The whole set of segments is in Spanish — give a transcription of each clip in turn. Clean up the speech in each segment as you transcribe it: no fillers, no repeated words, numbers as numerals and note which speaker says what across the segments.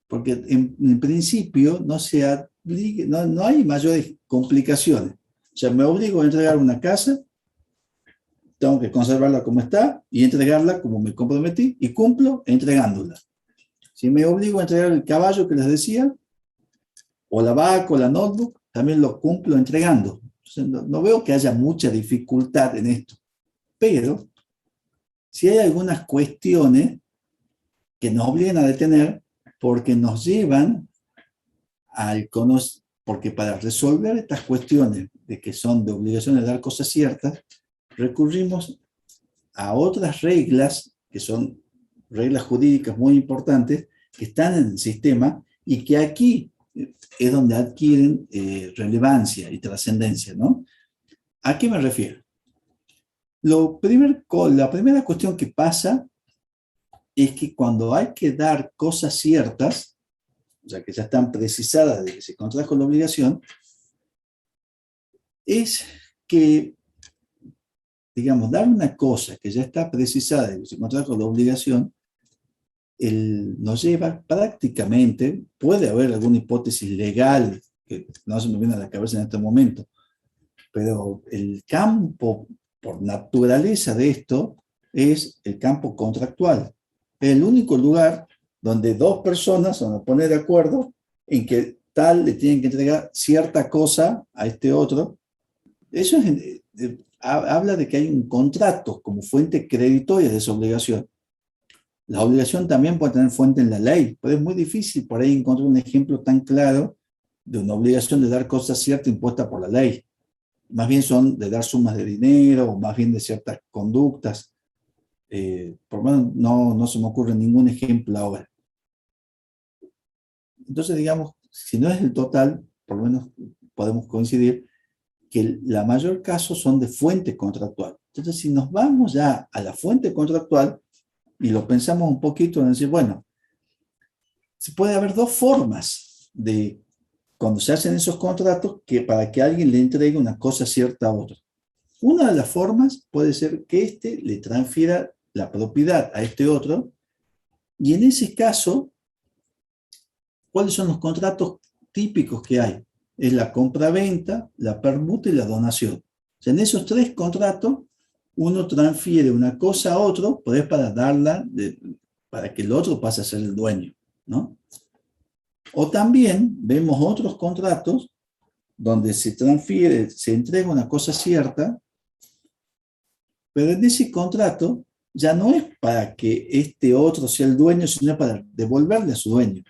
Speaker 1: porque en principio no hay mayores complicaciones. O sea, me obligo a entregar una casa, tengo que conservarla como está y entregarla como me comprometí y cumplo entregándola. Si me obligo a entregar el caballo que les decía, o la vaca o la notebook, también lo cumplo entregando. Entonces, no veo que haya mucha dificultad en esto. Pero si hay algunas cuestiones que nos obligan a detener porque nos llevan al conocimiento, porque para resolver estas cuestiones de que son de obligación de dar cosas ciertas, recurrimos a otras reglas, que son reglas jurídicas muy importantes, que están en el sistema y que aquí es donde adquieren relevancia y trascendencia, ¿no? ¿A qué me refiero? La primera cuestión que pasa es que cuando hay que dar cosas ciertas, o sea, que ya están precisadas de que se contrajo la obligación, es que, digamos, dar una cosa que ya está precisada de que se contrajo la obligación, nos lleva prácticamente, puede haber alguna hipótesis legal que no se me viene a la cabeza en este momento, pero el campo por naturaleza de esto es el campo contractual. Es el único lugar donde dos personas se van a poner de acuerdo en que tal le tienen que entregar cierta cosa a este otro. Eso habla de que hay un contrato como fuente creditoria de esa obligación. La obligación también puede tener fuente en la ley, pero es muy difícil por ahí encontrar un ejemplo tan claro de una obligación de dar cosas ciertas impuesta por la ley. Más bien son de dar sumas de dinero, o más bien de ciertas conductas. Por lo menos no se me ocurre ningún ejemplo ahora. Entonces, digamos, si no es el total, por lo menos podemos coincidir que la mayor caso son de fuente contractual. Entonces, si nos vamos ya a la fuente contractual y lo pensamos un poquito en decir, bueno, se puede haber dos formas de cuando se hacen esos contratos que para que alguien le entregue una cosa cierta a otro. Una de las formas puede ser que éste le transfiera la propiedad a este otro, y en ese caso, ¿cuáles son los contratos típicos que hay? Es la compra-venta, la permuta y la donación. O sea, en esos tres contratos, uno transfiere una cosa a otro, pues para darla, para que el otro pase a ser el dueño, ¿no? O también vemos otros contratos donde se transfiere, se entrega una cosa cierta, pero en ese contrato ya no es para que este otro sea el dueño, sino para devolverle a su dueño.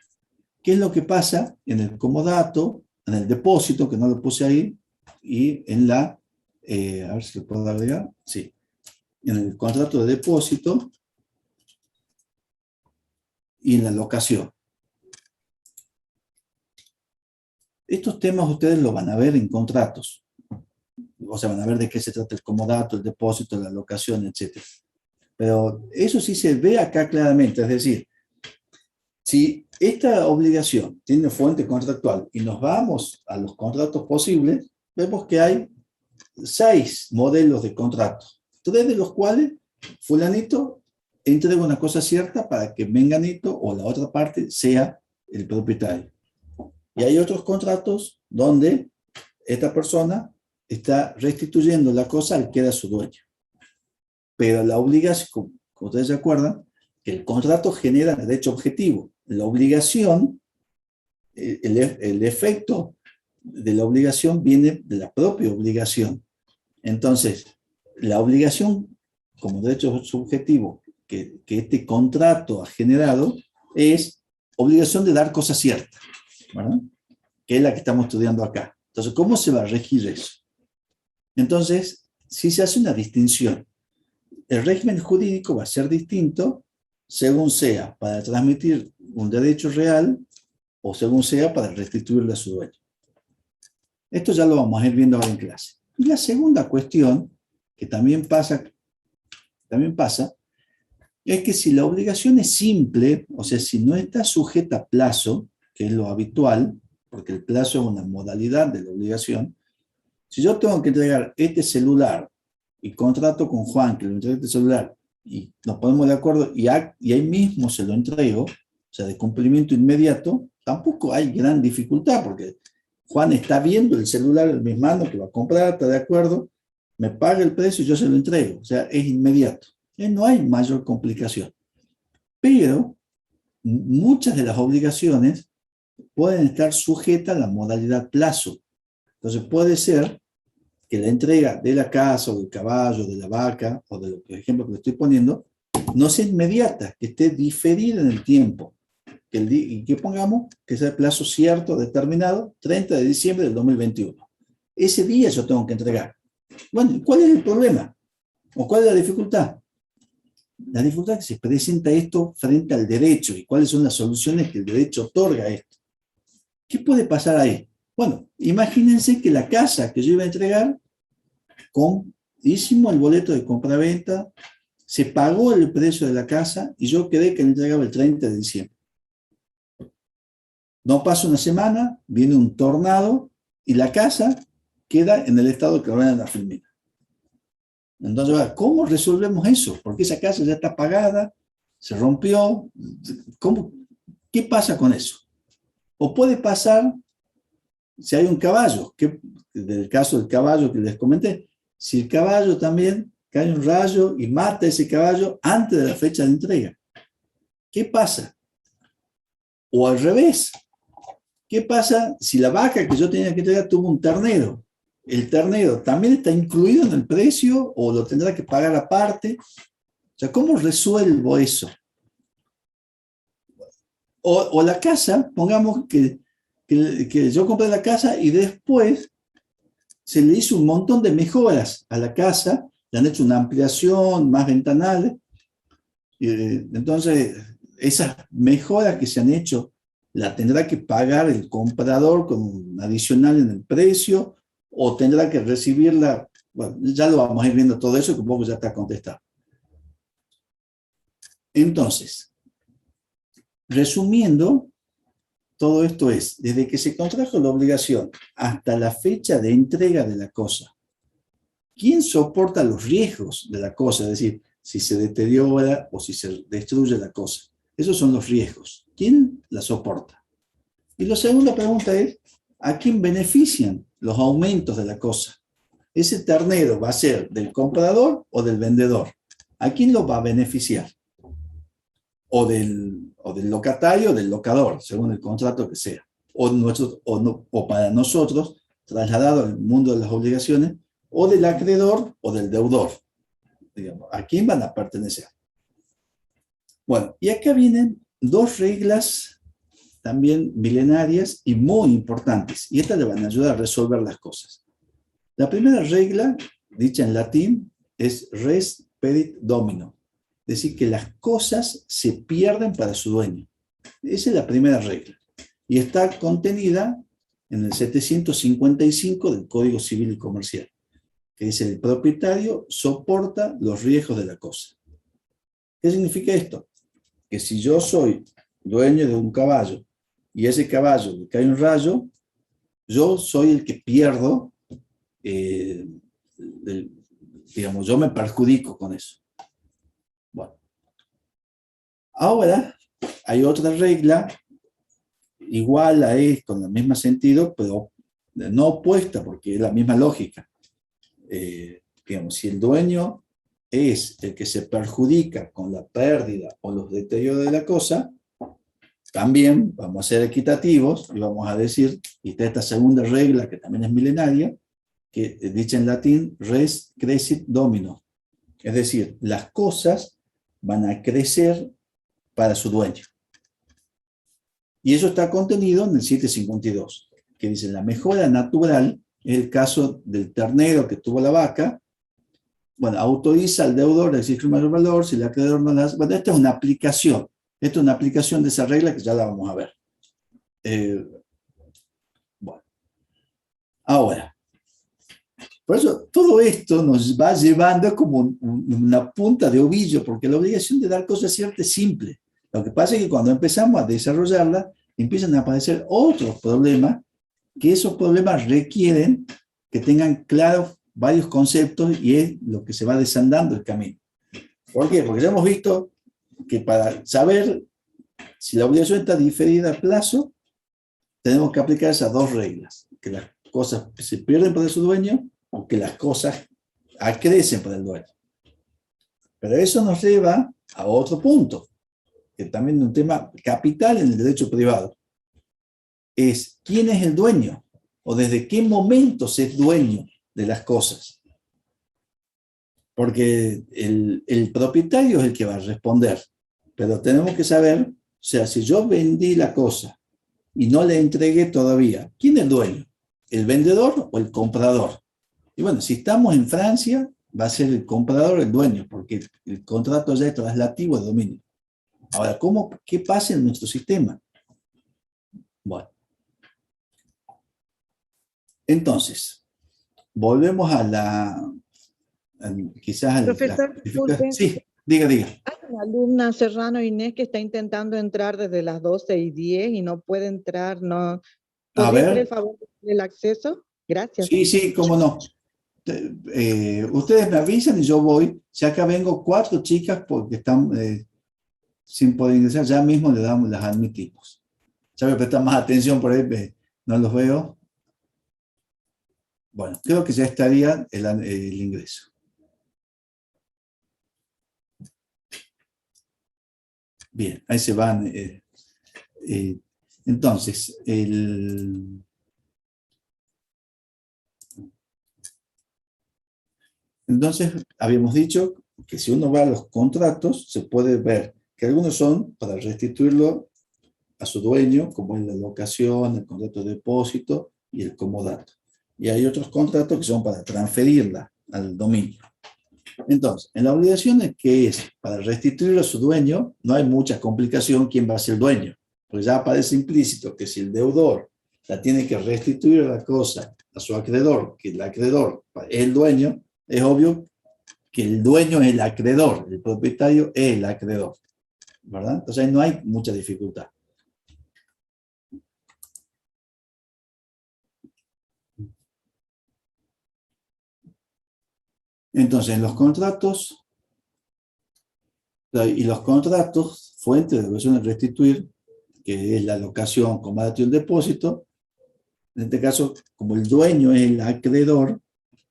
Speaker 1: ¿Qué es lo que pasa en el comodato, en el depósito, que no lo puse ahí, y en la, a ver si lo puedo agregar, sí, en el contrato de depósito y en la locación? Estos temas ustedes lo van a ver en contratos. O sea, van a ver de qué se trata el comodato, el depósito, la locación, etc. Pero eso sí se ve acá claramente. Es decir, si esta obligación tiene fuente contractual y nos vamos a los contratos posibles, vemos que hay 6 modelos de contratos. 3 de los cuales fulanito entrega una cosa cierta para que menganito o la otra parte sea el propietario. Y hay otros contratos donde esta persona está restituyendo la cosa al que era su dueño. Pero la obligación, como ustedes se acuerdan, que el contrato genera derecho objetivo. La obligación, el efecto de la obligación viene de la propia obligación. Entonces, la obligación como derecho subjetivo que este contrato ha generado es obligación de dar cosas ciertas, ¿verdad? Que es la que estamos estudiando acá. Entonces, ¿cómo se va a regir eso? Entonces, si se hace una distinción, el régimen jurídico va a ser distinto según sea para transmitir un derecho real o según sea para restituirle a su dueño. Esto ya lo vamos a ir viendo ahora en clase. Y la segunda cuestión, que también pasa, es que si la obligación es simple, o sea, si no está sujeta a plazo, que es lo habitual, porque el plazo es una modalidad de la obligación, si yo tengo que entregar este celular y contrato con Juan que le entregue este celular y nos ponemos de acuerdo y ahí mismo se lo entrego, o sea, de cumplimiento inmediato, tampoco hay gran dificultad, porque Juan está viendo el celular en mis manos que va a comprar, está de acuerdo, me paga el precio y yo se lo entrego, o sea, es inmediato. No hay mayor complicación. Pero muchas de las obligaciones pueden estar sujetas a la modalidad plazo. Entonces puede ser que la entrega de la casa o del caballo, de la vaca, o de los ejemplos que le estoy poniendo, no sea inmediata, que esté diferida en el tiempo. Y que pongamos que sea el plazo cierto, determinado, 30 de diciembre del 2021. Ese día yo tengo que entregar. Bueno, ¿cuál es el problema? ¿O cuál es la dificultad? La dificultad es que se presenta esto frente al derecho y cuáles son las soluciones que el derecho otorga a esto. ¿Qué puede pasar ahí? Bueno, imagínense que la casa que yo iba a entregar, hicimos el boleto de compra-venta, se pagó el precio de la casa y yo quedé que le entregaba el 30 de diciembre. No pasa una semana, viene un tornado y la casa queda en el estado que ordenan la filmina. Entonces, ¿cómo resolvemos eso? Porque esa casa ya está pagada, se rompió. ¿Qué pasa con eso? O puede pasar si hay un caballo, del caso del caballo que les comenté, si el caballo también cae un rayo y mata a ese caballo antes de la fecha de entrega. ¿Qué pasa? O al revés, ¿qué pasa si la vaca que yo tenía que entregar tuvo un ternero? ¿El ternero también está incluido en el precio o lo tendrá que pagar aparte? O sea, ¿cómo resuelvo eso? O la casa, pongamos que yo compré la casa y después se le hizo un montón de mejoras a la casa, le han hecho una ampliación, más ventanales. Entonces, esas mejoras que se han hecho, la tendrá que pagar el comprador con un adicional en el precio, o tendrá que recibirla. Bueno, ya lo vamos a ir viendo todo eso, que un poco ya está contestado. Entonces, resumiendo, todo esto es, desde que se contrajo la obligación hasta la fecha de entrega de la cosa, ¿quién soporta los riesgos de la cosa? Es decir, si se deteriora o si se destruye la cosa. Esos son los riesgos. ¿Quién la soporta? Y la segunda pregunta es, ¿a quién benefician los aumentos de la cosa? ¿Ese ternero va a ser del comprador o del vendedor? ¿A quién lo va a beneficiar? O del locatario o del locador, según el contrato que sea. O para nosotros, trasladado al mundo de las obligaciones, o del acreedor o del deudor. Digamos, ¿a quién van a pertenecer? Bueno, y acá vienen dos reglas también milenarias y muy importantes, y estas le van a ayudar a resolver las cosas. La primera regla, dicha en latín, es res pedit domino, es decir, que las cosas se pierden para su dueño. Esa es la primera regla, y está contenida en el 755 del Código Civil y Comercial, que dice: el propietario soporta los riesgos de la cosa. ¿Qué significa esto? Que si yo soy dueño de un caballo y a ese caballo le cae un rayo, yo soy el que pierdo, digamos, yo me perjudico con eso. Bueno, ahora hay otra regla, igual a esta, con el mismo sentido, pero no opuesta, porque es la misma lógica. Digamos, si el dueño es el que se perjudica con la pérdida o los deterioros de la cosa, también vamos a ser equitativos y vamos a decir, y está esta segunda regla que también es milenaria, que dicha en latín, res crescit domino. Es decir, las cosas van a crecer para su dueño. Y eso está contenido en el 752, que dice: la mejora natural es el caso del ternero que tuvo la vaca. Bueno, autoriza al deudor a exigir mayor valor, si el acreedor no la hace. Bueno, esta es una aplicación. Esta es una aplicación de esa regla que ya la vamos a ver. Bueno, ahora, por eso todo esto nos va llevando como una punta de ovillo, porque la obligación de dar cosas ciertas es simple. Lo que pasa es que cuando empezamos a desarrollarla, empiezan a aparecer otros problemas, que esos problemas requieren que tengan claros varios conceptos, y es lo que se va desandando el camino. ¿Por qué? Porque ya hemos visto que para saber Si la obligación está diferida a plazo, tenemos que aplicar esas dos reglas, que las cosas se pierden por su dueño o que las cosas acrecen por el dueño. Pero eso nos lleva a otro punto, que también es un tema capital en el derecho privado. Es quién es el dueño o desde qué momento se es dueño de las cosas. Porque el propietario es el que va a responder, pero tenemos que saber, o sea, si yo vendí la cosa y no le entregué todavía, ¿quién es el dueño? ¿El vendedor o el comprador? Y bueno, si estamos en Francia, va a ser el comprador el dueño, porque el contrato ya es traslativo de dominio. Ahora, ¿qué pasa en nuestro sistema? Bueno, entonces, volvemos quizás a la...
Speaker 2: Profesor, disculpe.
Speaker 1: Sí, diga.
Speaker 2: Hay una alumna, Serrano Inés, que está intentando entrar desde las 12:10 y no puede entrar. No.
Speaker 1: A
Speaker 2: ¿Podría hacer el
Speaker 1: ver,
Speaker 2: favor del acceso? Gracias.
Speaker 1: sí, cómo no. Ustedes me avisan y yo voy. Si acá vengo 4 chicas porque están sin poder ingresar, ya mismo las admitimos. Ya me prestan más atención por ahí, no los veo. Bueno, creo que ya estaría el ingreso. Bien, ahí se van. Entonces, habíamos dicho que si uno va a los contratos, se puede ver que algunos son para restituirlo a su dueño, como es la locación, el contrato de depósito y el comodato. Y hay otros contratos que son para transferirla al dominio. Entonces, en la obligación que es para restituirlo a su dueño, no hay mucha complicación quién va a ser el dueño, porque ya aparece implícito que si el deudor la tiene que restituir la cosa a su acreedor, que el acreedor es el dueño, es obvio que el dueño es el acreedor, el propietario es el acreedor, ¿verdad? Entonces ahí no hay mucha dificultad. Entonces, en los contratos, y los contratos, fuente de obligación de restituir, que es la locación, comodato y el depósito, en este caso, como el dueño es el acreedor,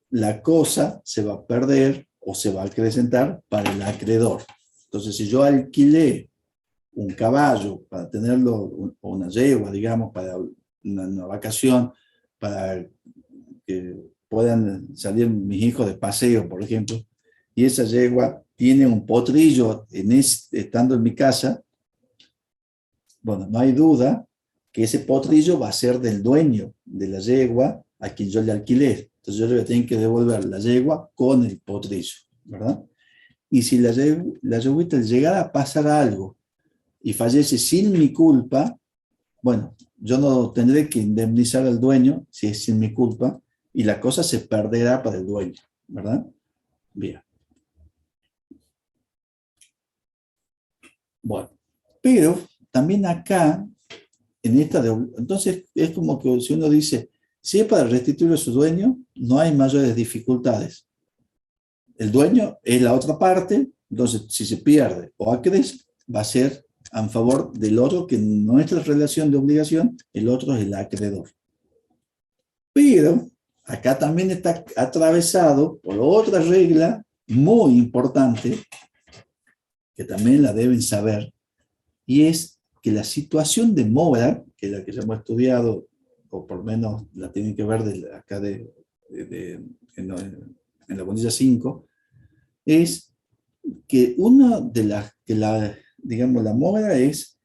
Speaker 1: la cosa se va a perder o se va a acrecentar para el acreedor. Entonces, si yo alquilé un caballo para tenerlo, o una yegua, digamos, para una vacación, para que puedan salir mis hijos de paseo, por ejemplo, y esa yegua tiene un potrillo estando en mi casa, bueno, no hay duda que ese potrillo va a ser del dueño de la yegua a quien yo le alquilé. Entonces yo le voy a tener que devolver la yegua con el potrillo, ¿verdad? Y si la yeguita llegara a pasar algo y fallece sin mi culpa, bueno, yo no tendré que indemnizar al dueño si es sin mi culpa y la cosa se perderá para el dueño, ¿verdad? Bien. Bueno, pero también acá, entonces es como que si uno dice, si es para restituir a su dueño, no hay mayores dificultades. El dueño es la otra parte, entonces si se pierde o acrece, va a ser a favor del otro, que en nuestra relación de obligación, el otro es el acreedor. Pero acá también está atravesado por otra regla muy importante, que también la deben saber, y es que la situación de mora, que es la que ya hemos estudiado, o por lo menos la tienen que ver acá en la bonilla 5, es que una de digamos, la mora es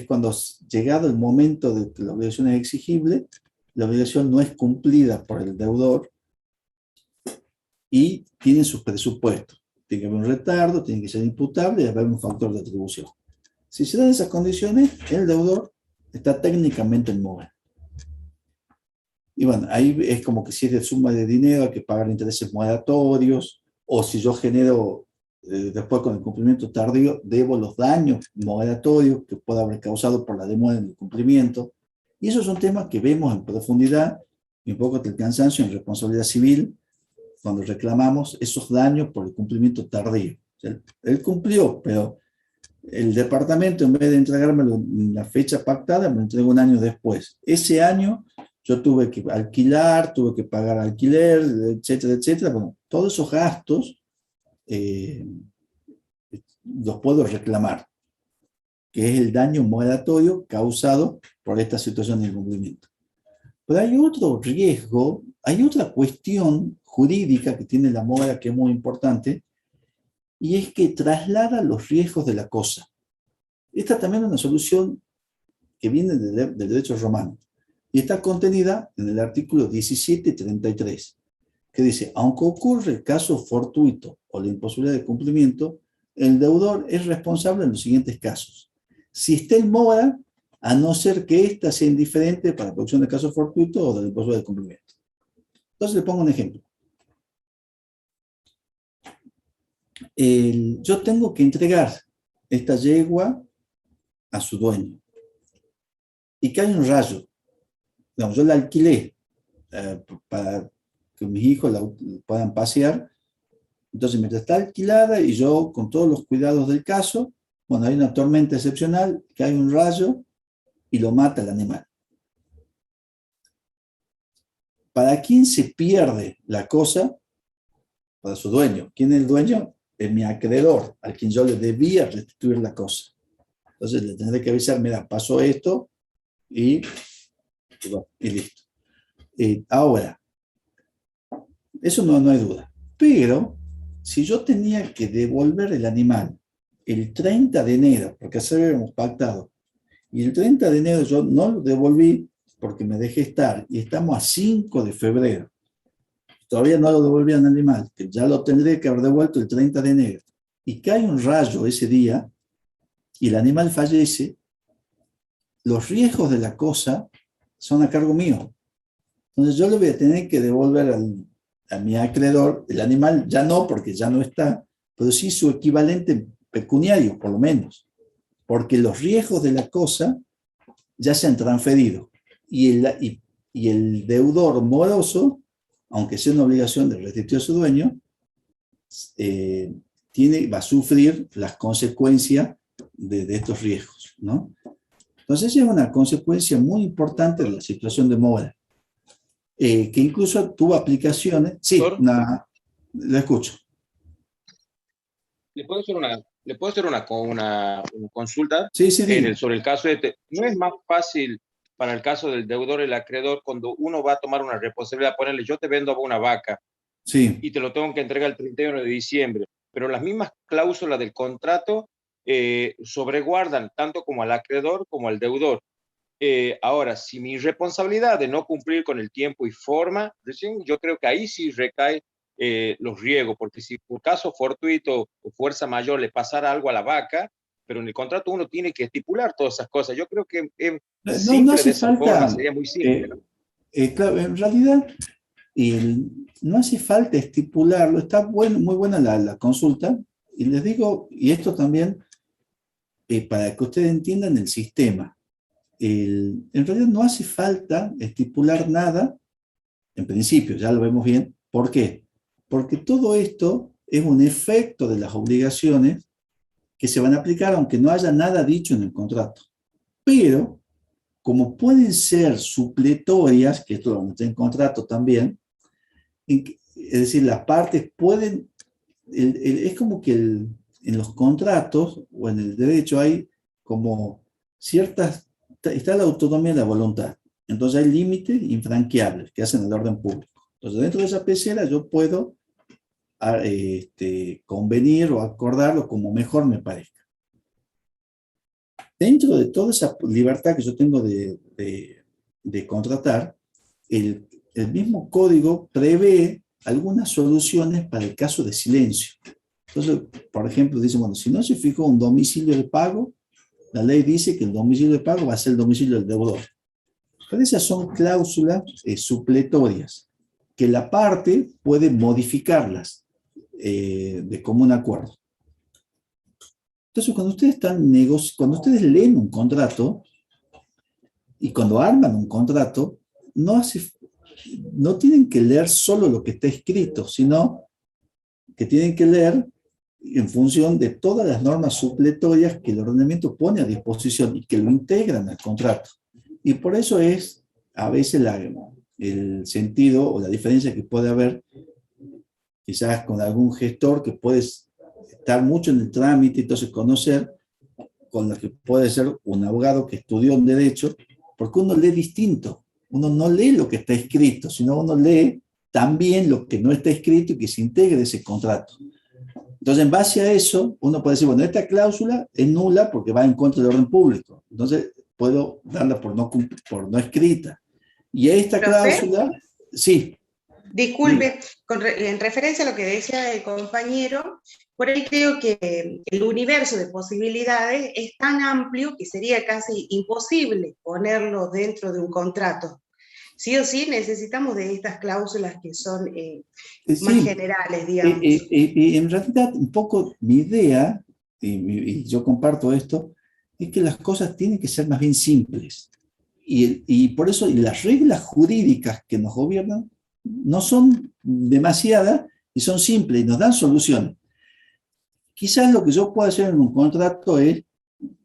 Speaker 1: cuando llegado el momento de que la obligación es exigible, la obligación no es cumplida por el deudor y tiene sus presupuestos. Tiene que haber un retardo, tiene que ser imputable y haber un factor de atribución. Si se dan esas condiciones, el deudor está técnicamente en mora. Y bueno, ahí es como que si es de suma de dinero hay que pagar intereses moratorios, o si yo genero, después con el cumplimiento tardío, debo los daños moratorios que pueda haber causado por la demora en el cumplimiento. Y esos son temas que vemos en profundidad, y un poco del cansancio en responsabilidad civil, cuando reclamamos esos daños por el cumplimiento tardío. O sea, él cumplió, pero el departamento, en vez de entregármelo en la fecha pactada, me lo entregó un año después. Ese año yo tuve que alquilar, tuve que pagar alquiler, etcétera, etcétera. Bueno, todos esos gastos eh, los puedo reclamar, que es el daño moratorio causado por esta situación de incumplimiento. Pero hay otro riesgo, hay otra cuestión jurídica que tiene la mora que es muy importante, y es que traslada los riesgos de la cosa. Esta también es una solución que viene del derecho romano y está contenida en el artículo 1733, que dice, aunque ocurre el caso fortuito o la imposibilidad de cumplimiento, el deudor es responsable en los siguientes casos. Si está en mora, a no ser que ésta sea indiferente para la producción de caso fortuito o de la imposibilidad de cumplimiento. Entonces le pongo un ejemplo. Yo tengo que entregar esta yegua a su dueño y cae un rayo. Digamos, yo la alquilé para que mis hijos la puedan pasear. Entonces, mientras está alquilada y yo con todos los cuidados del caso, bueno, hay una tormenta excepcional, cae un rayo y lo mata el animal. ¿Para quién se pierde la cosa? Para su dueño. ¿Quién es el dueño? Es mi acreedor, al quien yo le debía restituir la cosa. Entonces le tendré que avisar, mira, pasó esto y listo. Ahora, eso no hay duda. Pero si yo tenía que devolver el animal el 30 de enero, porque así habíamos pactado, y el 30 de enero yo no lo devolví porque me dejé estar, y estamos a 5 de febrero, todavía no lo devolví al animal, que ya lo tendré que haber devuelto el 30 de enero, y cae un rayo ese día, y el animal fallece, los riesgos de la cosa son a cargo mío. Entonces yo le voy a tener que devolver a mi acreedor el animal, ya no, porque ya no está, pero sí su equivalente pecuniario, por lo menos, porque los riesgos de la cosa ya se han transferido y el deudor moroso, aunque sea una obligación de restituir a su dueño, va a sufrir las consecuencias de estos riesgos, ¿no? Entonces es una consecuencia muy importante de la situación de mora, que incluso tuvo aplicaciones. Sí, lo escucho.
Speaker 3: ¿Le puedo hacer una consulta?
Speaker 1: Sí, sí,
Speaker 3: sobre el caso ¿no es más fácil para el caso del deudor y el acreedor cuando uno va a tomar una responsabilidad, ponerle, yo te vendo una vaca
Speaker 1: sí,
Speaker 3: y te lo tengo que entregar el 31 de diciembre, pero las mismas cláusulas del contrato sobreguardan tanto como al acreedor como al deudor? Ahora, si mi responsabilidad de no cumplir con el tiempo y forma, recién yo creo que ahí sí recae los riesgos, porque si por caso fortuito o fuerza mayor le pasara algo a la vaca, pero en el contrato uno tiene que estipular todas esas cosas. Yo creo que
Speaker 1: no
Speaker 3: simple de
Speaker 1: hace
Speaker 3: esa forma
Speaker 1: falta,
Speaker 3: sería muy simple, ¿no?
Speaker 1: claro, en realidad no hace falta estipularlo, está muy buena la consulta, y les digo, y esto también para que ustedes entiendan el sistema, en realidad no hace falta estipular nada, en principio, ya lo vemos bien. ¿Por qué? Porque todo esto es un efecto de las obligaciones que se van a aplicar aunque no haya nada dicho en el contrato. Pero, como pueden ser supletorias, que esto lo vamos a tener en contrato también, es decir, las partes pueden, es como que en los contratos o en el derecho hay como ciertas, está la autonomía de la voluntad. Entonces hay límites infranqueables que hacen el orden público. Entonces dentro de esa pecera yo puedo convenir o acordarlo como mejor me parezca. Dentro de toda esa libertad que yo tengo de contratar, el mismo código prevé algunas soluciones para el caso de silencio. Entonces, por ejemplo, dice, bueno, si no se fijó un domicilio de pago, la ley dice que el domicilio de pago va a ser el domicilio del deudor. Pero esas son cláusulas supletorias, que la parte puede modificarlas de común acuerdo. Entonces, cuando ustedes leen un contrato y cuando arman un contrato, no tienen que leer solo lo que está escrito, sino que tienen que leer en función de todas las normas supletorias que el ordenamiento pone a disposición y que lo integran al contrato. Y por eso es a veces el sentido o la diferencia que puede haber quizás con algún gestor que puede estar mucho en el trámite, entonces conocer, con lo que puede ser un abogado que estudió en derecho, porque uno lee distinto, uno no lee lo que está escrito, sino uno lee también lo que no está escrito y que se integre ese contrato. Entonces, en base a eso, uno puede decir, bueno, esta cláusula es nula porque va en contra del orden público, entonces puedo darla por no escrita. Y esta
Speaker 4: ¿Profe?
Speaker 1: cláusula, sí.
Speaker 4: Disculpe, en referencia a lo que decía el compañero, por ahí creo que el universo de posibilidades es tan amplio que sería casi imposible ponerlo dentro de un contrato. Sí o sí necesitamos de estas cláusulas que son más generales, digamos.
Speaker 1: En realidad, un poco mi idea, y yo comparto esto, es que las cosas tienen que ser más bien simples. Y por eso las reglas jurídicas que nos gobiernan no son demasiadas y son simples y nos dan soluciones. Quizás lo que yo pueda hacer en un contrato es,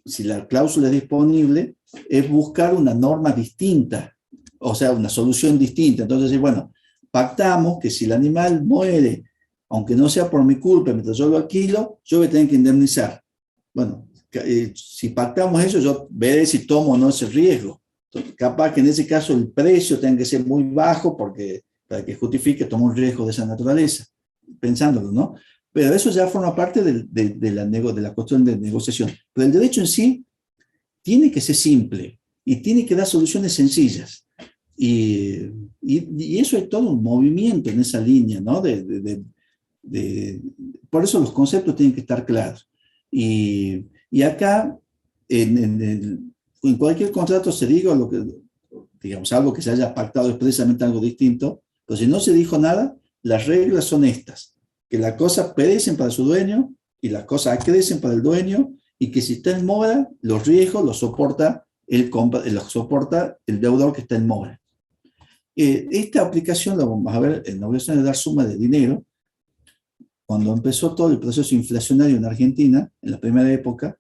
Speaker 1: si la cláusula es disponible, es buscar una norma distinta, o sea, una solución distinta. Entonces, bueno, pactamos que si el animal muere, aunque no sea por mi culpa, mientras yo lo alquilo, yo voy a tener que indemnizar. Bueno, si pactamos eso, yo veré si tomo o no ese riesgo. Entonces, capaz que en ese caso el precio tenga que ser muy bajo para que justifique tomar un riesgo de esa naturaleza, pensándolo, ¿no? Pero eso ya forma parte de la cuestión de negociación. Pero el derecho en sí tiene que ser simple y tiene que dar soluciones sencillas. Y eso es todo un movimiento en esa línea, ¿no? Por eso los conceptos tienen que estar claros. Y acá, en cualquier contrato se diga lo que, digamos, algo que se haya pactado expresamente algo distinto, pero si no se dijo nada, las reglas son estas, que las cosas perecen para su dueño y las cosas acrecen para el dueño, y que si está en mora, los riesgos los soporta el deudor que está en mora. Esta aplicación la vamos a ver en la obligación de dar suma de dinero. Cuando empezó todo el proceso inflacionario en Argentina, en la primera época,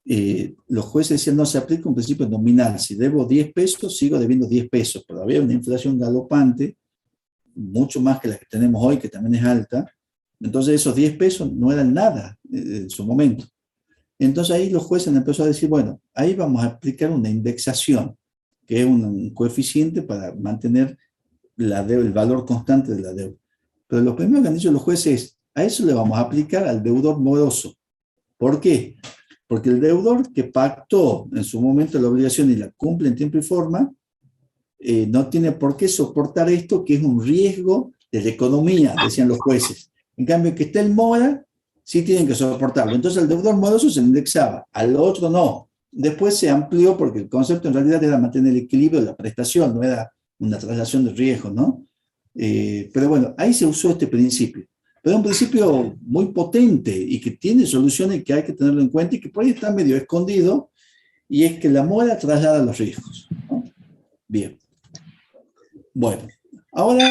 Speaker 1: los jueces decían, no se aplica un principio nominal, si debo 10 pesos, sigo debiendo 10 pesos, pero había una inflación galopante, mucho más que la que tenemos hoy, que también es alta, entonces esos 10 pesos no eran nada en su momento. Entonces ahí los jueces empezaron a decir, bueno, ahí vamos a aplicar una indexación, que es un coeficiente para mantener el valor constante de la deuda. Pero lo primero que han dicho los jueces es, a eso le vamos a aplicar al deudor moroso. ¿Por qué? Porque el deudor que pactó en su momento la obligación y la cumple en tiempo y forma, no tiene por qué soportar esto, que es un riesgo de la economía, decían los jueces. En cambio, que esté en mora, sí tienen que soportarlo. Entonces, al deudor moroso se le indexaba, al otro no. Después se amplió porque el concepto en realidad era mantener el equilibrio de la prestación, no era una traslación de riesgo, ¿no? Pero bueno, ahí se usó este principio. Pero es un principio muy potente y que tiene soluciones que hay que tenerlo en cuenta y que por ahí está medio escondido, y es que la mora traslada los riesgos, ¿no? Bien. Bueno, ahora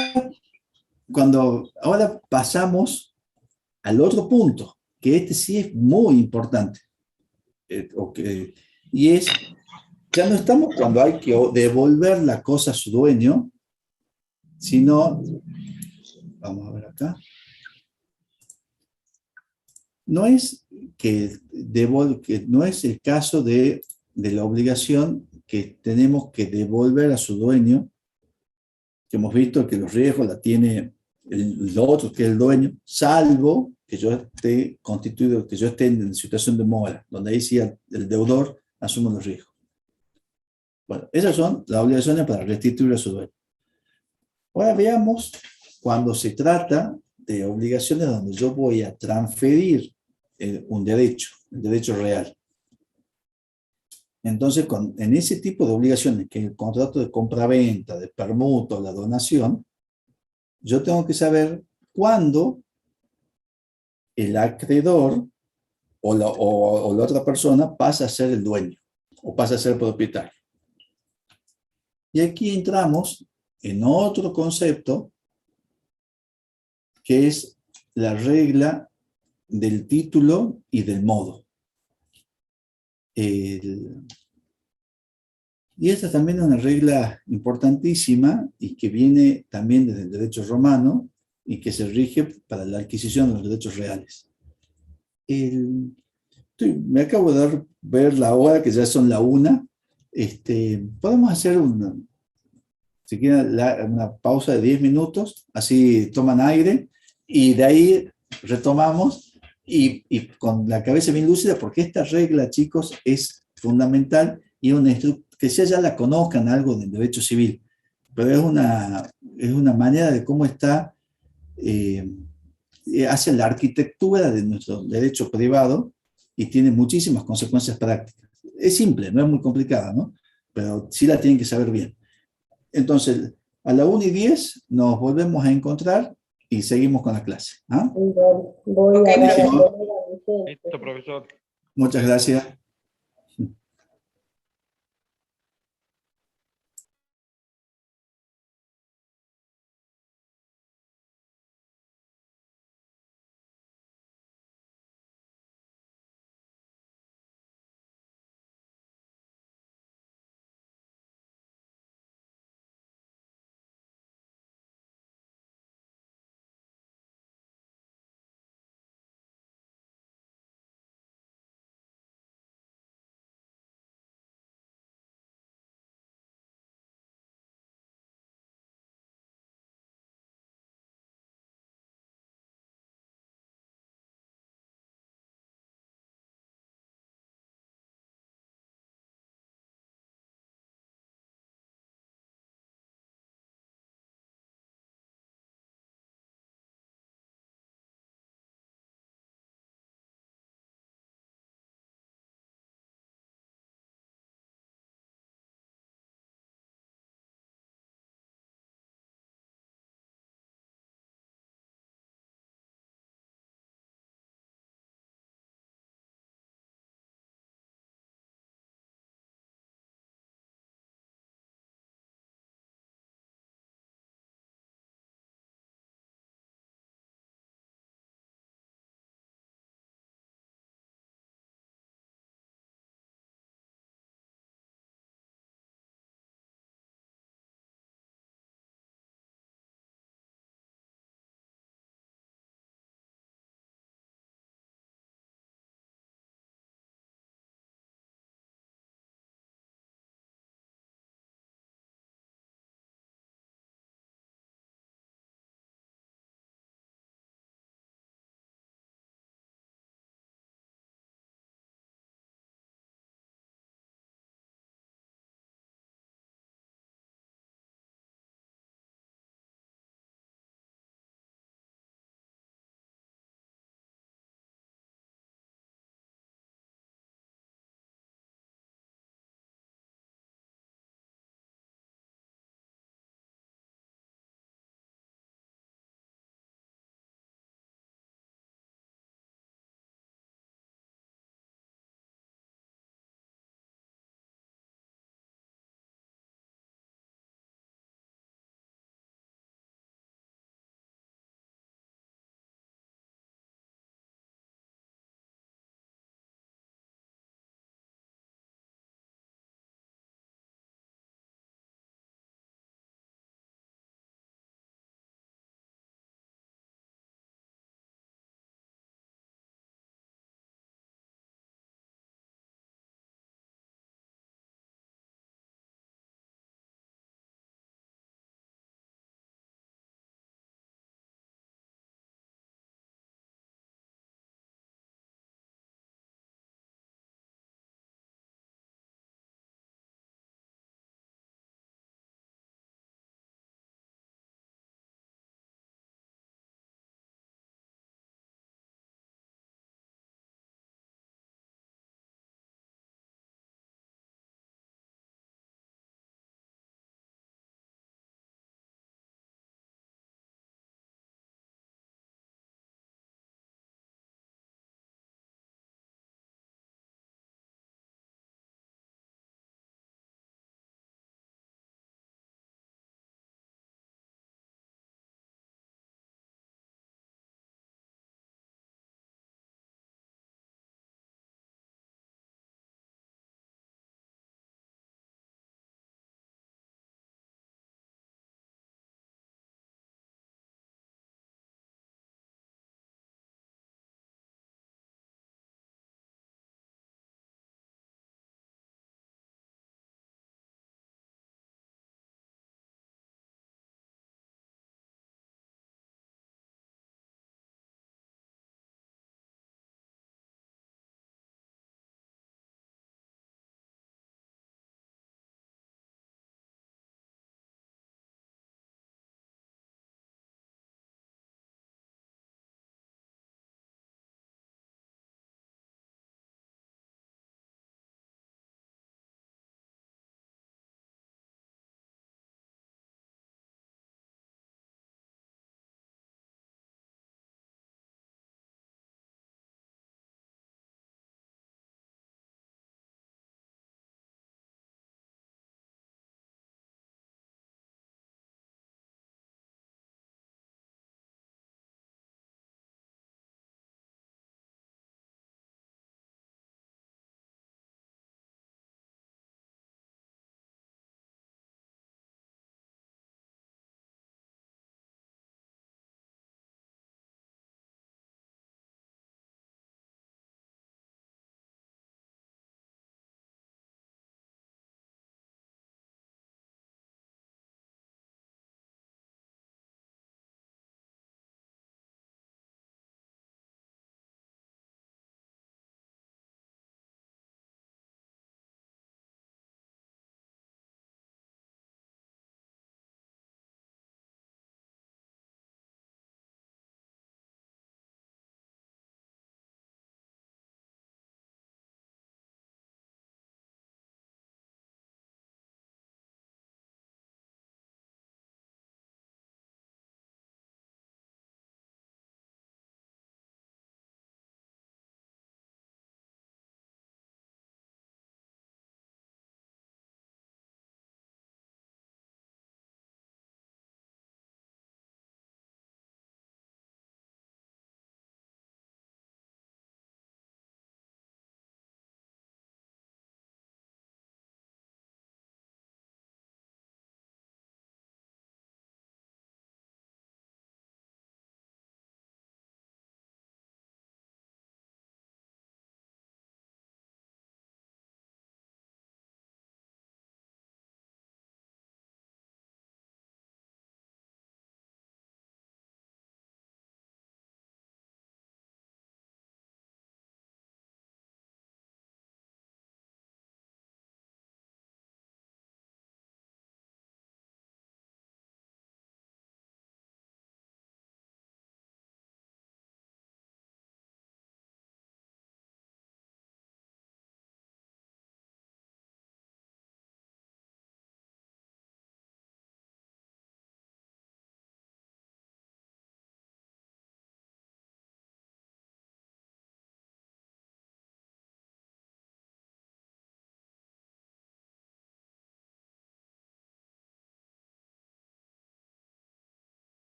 Speaker 1: pasamos al otro punto, que este sí es muy importante. Y es, ya no estamos cuando hay que devolver la cosa a su dueño, sino, vamos a ver acá, no es no es el caso de la obligación que tenemos que devolver a su dueño, que hemos visto que los riesgos la tiene el otro, que es el dueño, salvo que yo esté constituido, que yo esté en situación de mora, donde ahí sí el deudor asume los riesgos. Bueno, esas son las obligaciones para restituir a su dueño. Ahora veamos cuando se trata de obligaciones donde yo voy a transferir un derecho, el derecho real. Entonces, en ese tipo de obligaciones, que es el contrato de compraventa, de permuto, la donación, yo tengo que saber cuándo el acreedor o la otra persona pasa a ser el dueño o pasa a ser propietario. Y aquí entramos en otro concepto, que es la regla del título y del modo. Y esta también es una regla importantísima y que viene también desde el derecho romano y que se rige para la adquisición de los derechos reales. Me acabo de ver la hora, que ya son la 1. Podemos hacer si quieren, una pausa de 10 minutos, así toman aire y de ahí retomamos y con la cabeza bien lúcida, porque esta regla, chicos, es fundamental y que ya la conozcan algo del derecho civil, pero es una manera de cómo está hacia la arquitectura de nuestro derecho privado y tiene muchísimas consecuencias prácticas. Es simple, no es muy complicada, ¿no? Pero sí la tienen que saber bien. Entonces, a la 1:10 nos volvemos a encontrar y seguimos con la clase. ¿Ah?
Speaker 5: Voy a
Speaker 4: Ok,
Speaker 5: dar
Speaker 4: profesor.
Speaker 3: Listo, profesor.
Speaker 1: Muchas gracias.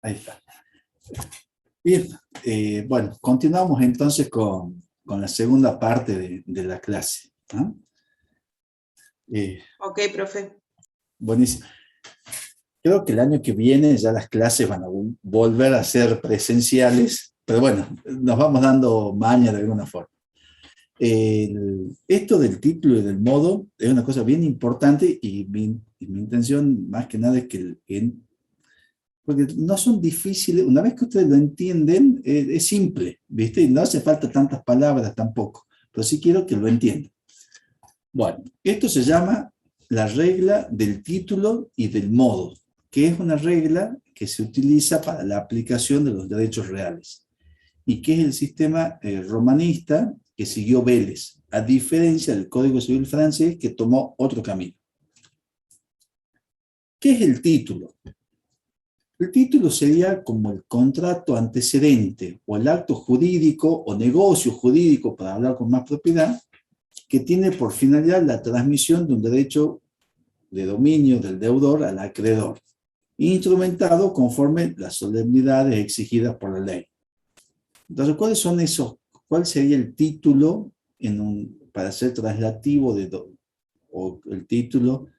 Speaker 1: Ahí está. Bien, bueno, continuamos entonces con la segunda parte de la clase, ¿no?
Speaker 4: Ok, profe.
Speaker 1: Buenísimo. Creo que el año que viene ya las clases van a volver a ser presenciales, pero bueno, nos vamos dando maña de alguna forma. Esto del título y del modo es una cosa bien importante y mi intención más que nada es que porque no son difíciles, una vez que ustedes lo entienden, es simple, ¿viste? Y no hace falta tantas palabras tampoco, pero sí quiero que lo entiendan. Bueno, esto se llama la regla del título y del modo, que es una regla que se utiliza para la aplicación de los derechos reales, y que es el sistema romanista que siguió Vélez, a diferencia del Código Civil francés que tomó otro camino. ¿Qué es el título? El título sería como el contrato antecedente o el acto jurídico o negocio jurídico, para hablar con más propiedad, que tiene por finalidad la transmisión de un derecho de dominio del deudor al acreedor, instrumentado conforme las solemnidades exigidas por la ley. Entonces, ¿cuáles son esos? ¿Cuál sería el título para ser traslativo o el título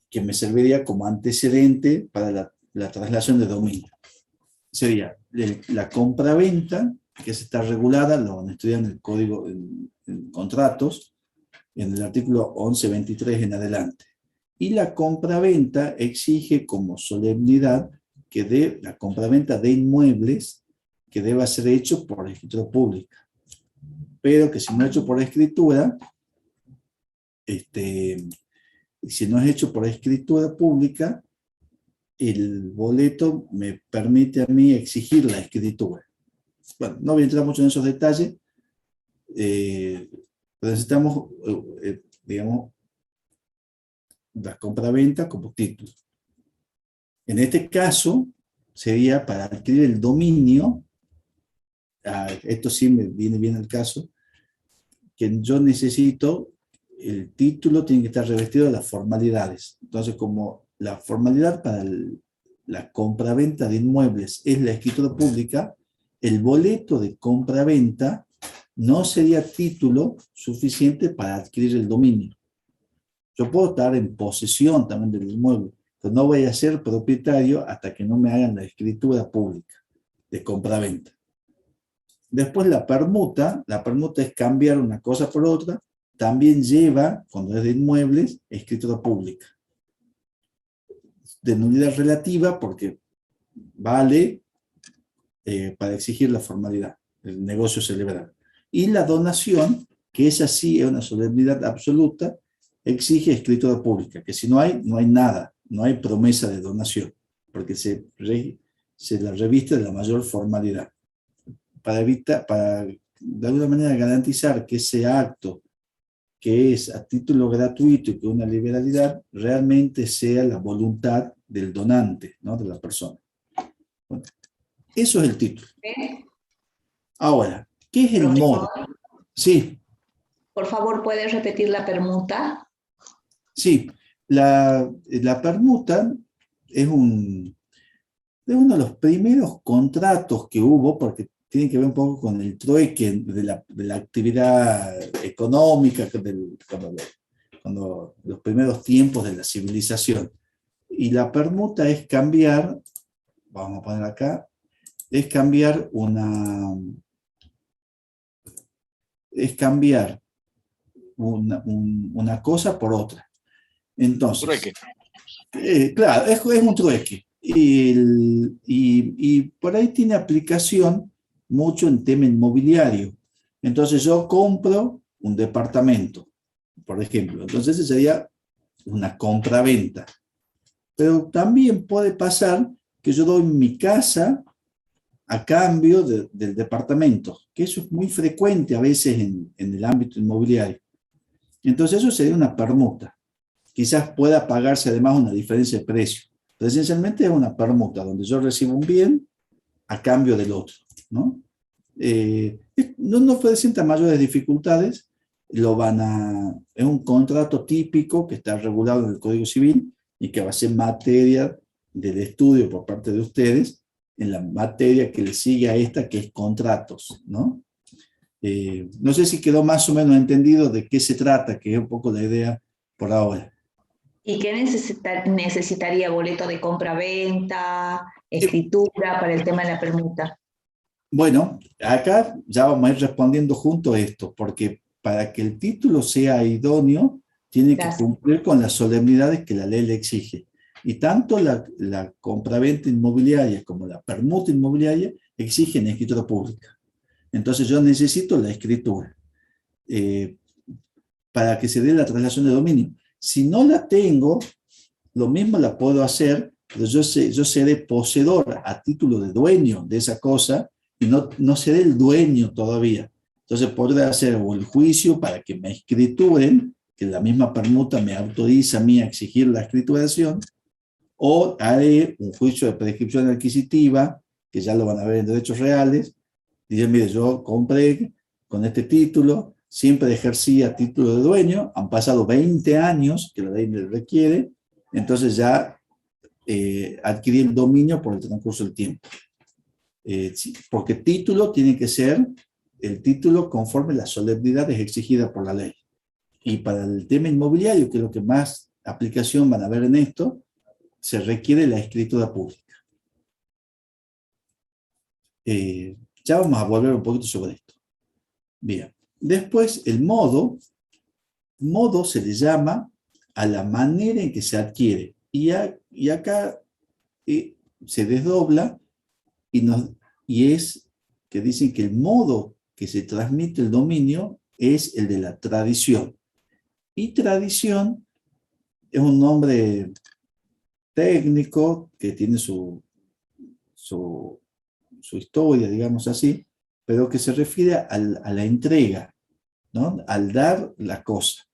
Speaker 1: que me serviría como antecedente para la traslación de dominio? Sería la compraventa, que se está regulada, lo van a estudiar en el código, en contratos, en el artículo 1123 en adelante. Y la compraventa exige como solemnidad la compraventa de inmuebles que deba ser hecho por escritura pública. Pero que si no es hecho por escritura, si no es hecho por escritura pública, el boleto me permite a mí exigir la escritura. Bueno, no voy a entrar mucho en esos detalles, pero necesitamos, digamos, la compraventa como título. En este caso, sería para adquirir el dominio, esto sí me viene bien al caso, que yo necesito, el título tiene que estar revestido de las formalidades. Entonces, como la formalidad para la compraventa de inmuebles es la escritura pública, el boleto de compraventa no sería título suficiente para adquirir el dominio. Yo puedo estar en posesión también del inmueble, pero no voy a ser propietario hasta que no me hagan la escritura pública de compraventa. Después la permuta es cambiar una cosa por otra, también lleva, cuando es de inmuebles, escritura pública. De nulidad relativa porque vale para exigir la formalidad, el negocio celebrado. Y la donación, que esa sí es una solemnidad absoluta, exige escritura pública, que si no hay nada, no hay promesa de donación, porque se la reviste de la mayor formalidad. Para de alguna manera garantizar que ese acto, que es a título gratuito y que una liberalidad, realmente sea la voluntad del donante, ¿no? De la persona. Bueno, eso es el título. Ahora, ¿qué es el modo? Sí.
Speaker 5: Por favor, ¿puedes repetir la permuta?
Speaker 1: Sí, la permuta es uno de los primeros contratos que hubo, porque tiene que ver un poco con el trueque de la actividad económica, cuando los primeros tiempos de la civilización. Y la permuta es cambiar, vamos a poner acá, es cambiar una cosa por otra. Entonces,
Speaker 3: Trueque.
Speaker 1: Claro, es un trueque. Y por ahí tiene aplicación mucho en tema inmobiliario. Entonces yo compro un departamento, por ejemplo. Entonces esa sería una compra-venta. Pero también puede pasar que yo doy mi casa a cambio del departamento, que eso es muy frecuente a veces en el ámbito inmobiliario. Entonces eso sería una permuta. Quizás pueda pagarse además una diferencia de precio. Pero esencialmente es una permuta donde yo recibo un bien a cambio del otro, ¿no? No presenta mayores dificultades. Es un contrato típico que está regulado en el Código Civil y que va a ser materia del estudio por parte de ustedes en la materia que le sigue a esta, que es contratos, ¿no? No sé si quedó más o menos entendido de qué se trata, que es un poco la idea por ahora.
Speaker 5: ¿Y qué necesitaría? ¿Boleto de compra-venta, escritura para el tema de la permuta?
Speaker 1: Bueno, acá ya vamos a ir respondiendo juntos esto, porque para que el título sea idóneo, tiene que cumplir con las solemnidades que la ley le exige. Y tanto la compraventa inmobiliaria como la permuta inmobiliaria exigen escritura pública. Entonces yo necesito la escritura para que se dé la traslación de dominio. Si no la tengo, lo mismo la puedo hacer, pero yo seré poseedor a título de dueño de esa cosa y no seré el dueño todavía. Entonces podré hacer el juicio para que me escrituren, que la misma permuta me autoriza a mí a exigir la escrituración, o haré un juicio de prescripción adquisitiva, que ya lo van a ver en derechos reales. Dicen, mire, yo compré con este título, siempre ejercía título de dueño, han pasado 20 años que la ley me requiere, entonces ya adquirí el dominio por el transcurso del tiempo. Sí, porque título tiene que ser el título conforme las solemnidades exigidas por la ley. Y para el tema inmobiliario, que es lo que más aplicación van a ver en esto, se requiere la escritura pública. Ya vamos a volver un poquito sobre esto. Bien. Después, el modo se le llama a la manera en que se adquiere. Y acá se desdobla y es que dicen que el modo que se transmite el dominio es el de la tradición. Y tradición es un nombre técnico que tiene su historia, digamos así, pero que se refiere a la entrega, ¿no? Al dar la cosa.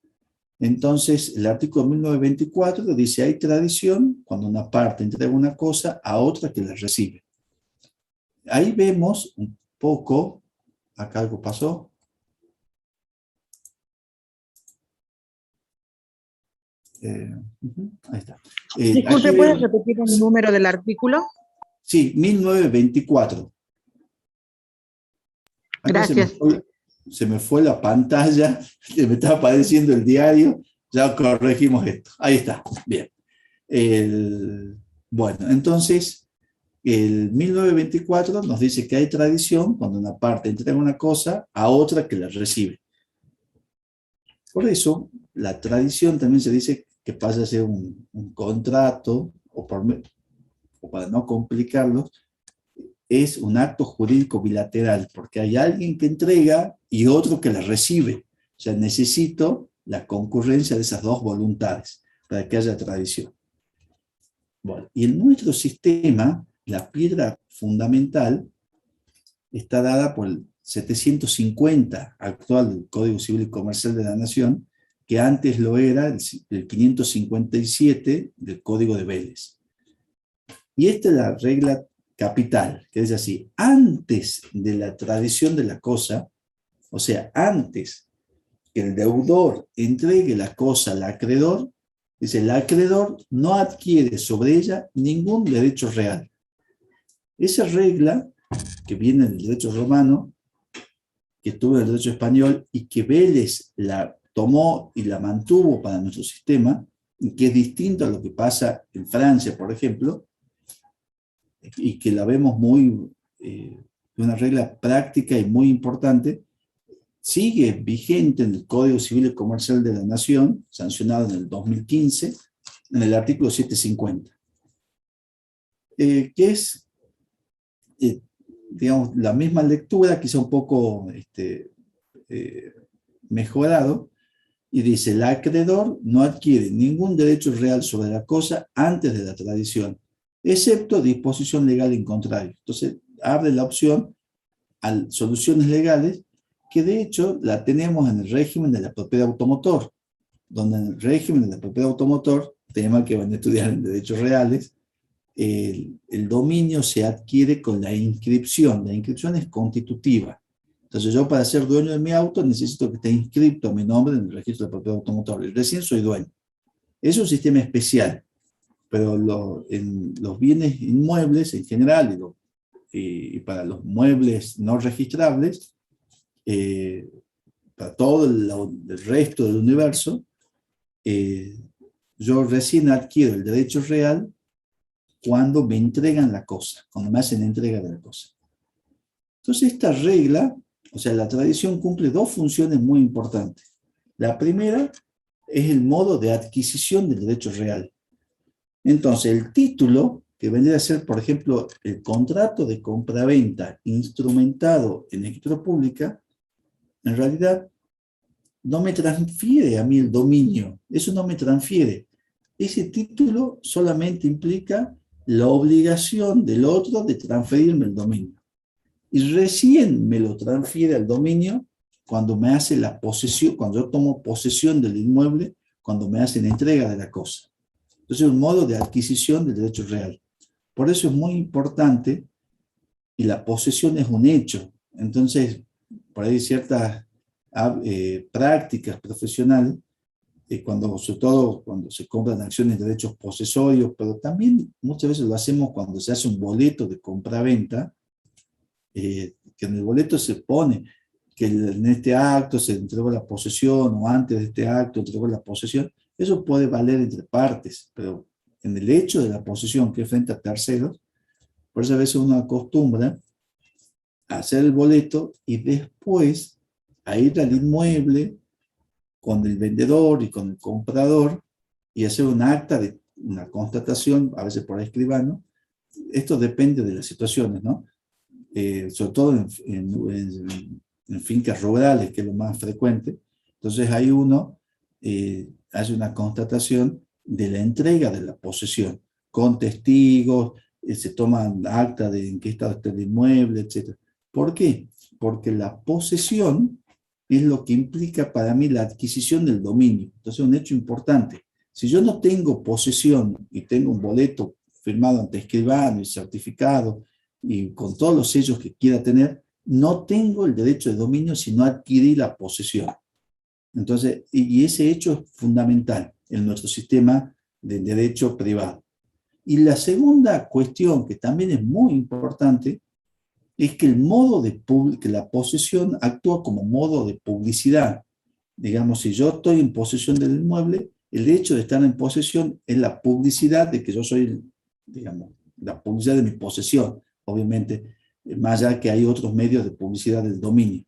Speaker 1: Entonces, el artículo 1924 dice, hay tradición cuando una parte entrega una cosa a otra que la recibe. Ahí vemos un poco, acá algo pasó. Ahí está.
Speaker 2: Disculpe, ¿puedes repetir el número del artículo?
Speaker 1: Sí, 1924.
Speaker 2: Gracias.
Speaker 1: Se me fue la pantalla, me estaba apareciendo el diario, ya corregimos esto. Ahí está, bien. Bueno, entonces, el 1924 nos dice que hay tradición cuando una parte entrega una cosa a otra que la recibe. Por eso, la tradición también se dice que pasa a ser un contrato, o para no complicarlo, es un acto jurídico bilateral, porque hay alguien que entrega y otro que la recibe. O sea, necesito la concurrencia de esas dos voluntades para que haya tradición. Bueno, y en nuestro sistema, la piedra fundamental está dada por el 750 actual del Código Civil y Comercial de la Nación, que antes lo era el 557 del Código de Vélez. Y esta es la regla capital, que es así: antes de la tradición de la cosa, o sea, antes que el deudor entregue la cosa al acreedor, dice, el acreedor no adquiere sobre ella ningún derecho real. Esa regla, que viene del derecho romano, que estuvo en el derecho español, y que Vélez la tomó y la mantuvo para nuestro sistema, y que es distinto a lo que pasa en Francia, por ejemplo, y que la vemos una regla práctica y muy importante, sigue vigente en el Código Civil y Comercial de la Nación, sancionado en el 2015, en el artículo 750, que es, digamos, la misma lectura, quizá un poco mejorado, y dice, el acreedor no adquiere ningún derecho real sobre la cosa antes de la tradición, excepto disposición legal en contrario. Entonces, abre la opción a soluciones legales, que de hecho la tenemos en el régimen de la propiedad automotor, donde en el régimen de la propiedad automotor, tema que van a estudiar en derechos reales, el dominio se adquiere con la inscripción. La inscripción es constitutiva. Entonces yo, para ser dueño de mi auto, necesito que esté inscrito a mi nombre en el registro de propiedad automotor, y recién soy dueño. Es un sistema especial, pero en los bienes inmuebles en general y para los muebles no registrables, para todo el resto del universo, yo recién adquiero el derecho real cuando me entregan la cosa, cuando me hacen entrega de la cosa. Entonces esta regla, o sea, la tradición cumple dos funciones muy importantes. La primera es el modo de adquisición del derecho real. Entonces el título, que vendría a ser, por ejemplo, el contrato de compraventa instrumentado en escritura pública, en realidad no me transfiere a mí el dominio, eso no me transfiere. Ese título solamente implica la obligación del otro de transferirme el dominio. Y recién me lo transfiere al dominio cuando me hace la posesión, cuando yo tomo posesión del inmueble, cuando me hacen entrega de la cosa. Entonces es un modo de adquisición del derecho real. Por eso es muy importante, y la posesión es un hecho. Entonces, por ahí ciertas prácticas profesionales, sobre todo cuando se compran acciones de derechos posesorios, pero también muchas veces lo hacemos cuando se hace un boleto de compra-venta, que en el boleto se pone que en este acto se entregó la posesión, o antes de este acto entregó la posesión. Eso puede valer entre partes, pero en el hecho de la posesión, que es frente a terceros, por eso a veces uno acostumbra a hacer el boleto y después a ir al inmueble con el vendedor y con el comprador y hacer un acta de una constatación, a veces por escribano. Esto depende de las situaciones, ¿no? Sobre todo en fincas rurales, que es lo más frecuente. Entonces ahí uno hace una constatación de la entrega de la posesión, con testigos, se toman acta de en qué estado está el inmueble, etc. ¿Por qué? Porque la posesión es lo que implica para mí la adquisición del dominio. Entonces es un hecho importante. Si yo no tengo posesión y tengo un boleto firmado ante escribano y certificado y con todos los sellos que quiera tener, no tengo el derecho de dominio si no adquirí la posesión. Entonces, y ese hecho es fundamental en nuestro sistema de derecho privado. Y la segunda cuestión, que también es muy importante, es que que la posesión actúa como modo de publicidad. Digamos, si yo estoy en posesión del inmueble, el hecho de estar en posesión es la publicidad de que yo soy, digamos, la publicidad de mi posesión, obviamente, más allá que hay otros medios de publicidad del dominio.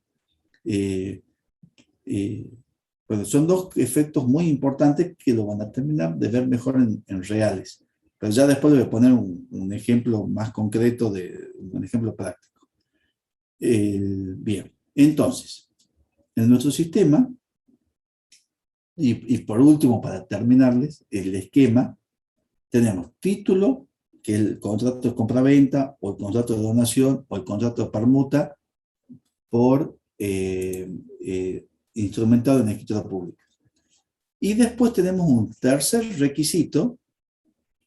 Speaker 1: Pero son dos efectos muy importantes que lo van a terminar de ver mejor en reales. Pero ya después le voy a poner un ejemplo más concreto, un ejemplo práctico. Bien, entonces, en nuestro sistema, y por último, para terminarles, el esquema, tenemos título, que es el contrato de compra-venta, o el contrato de donación, o el contrato de permuta, por instrumentado en escritura pública. Y después tenemos un tercer requisito,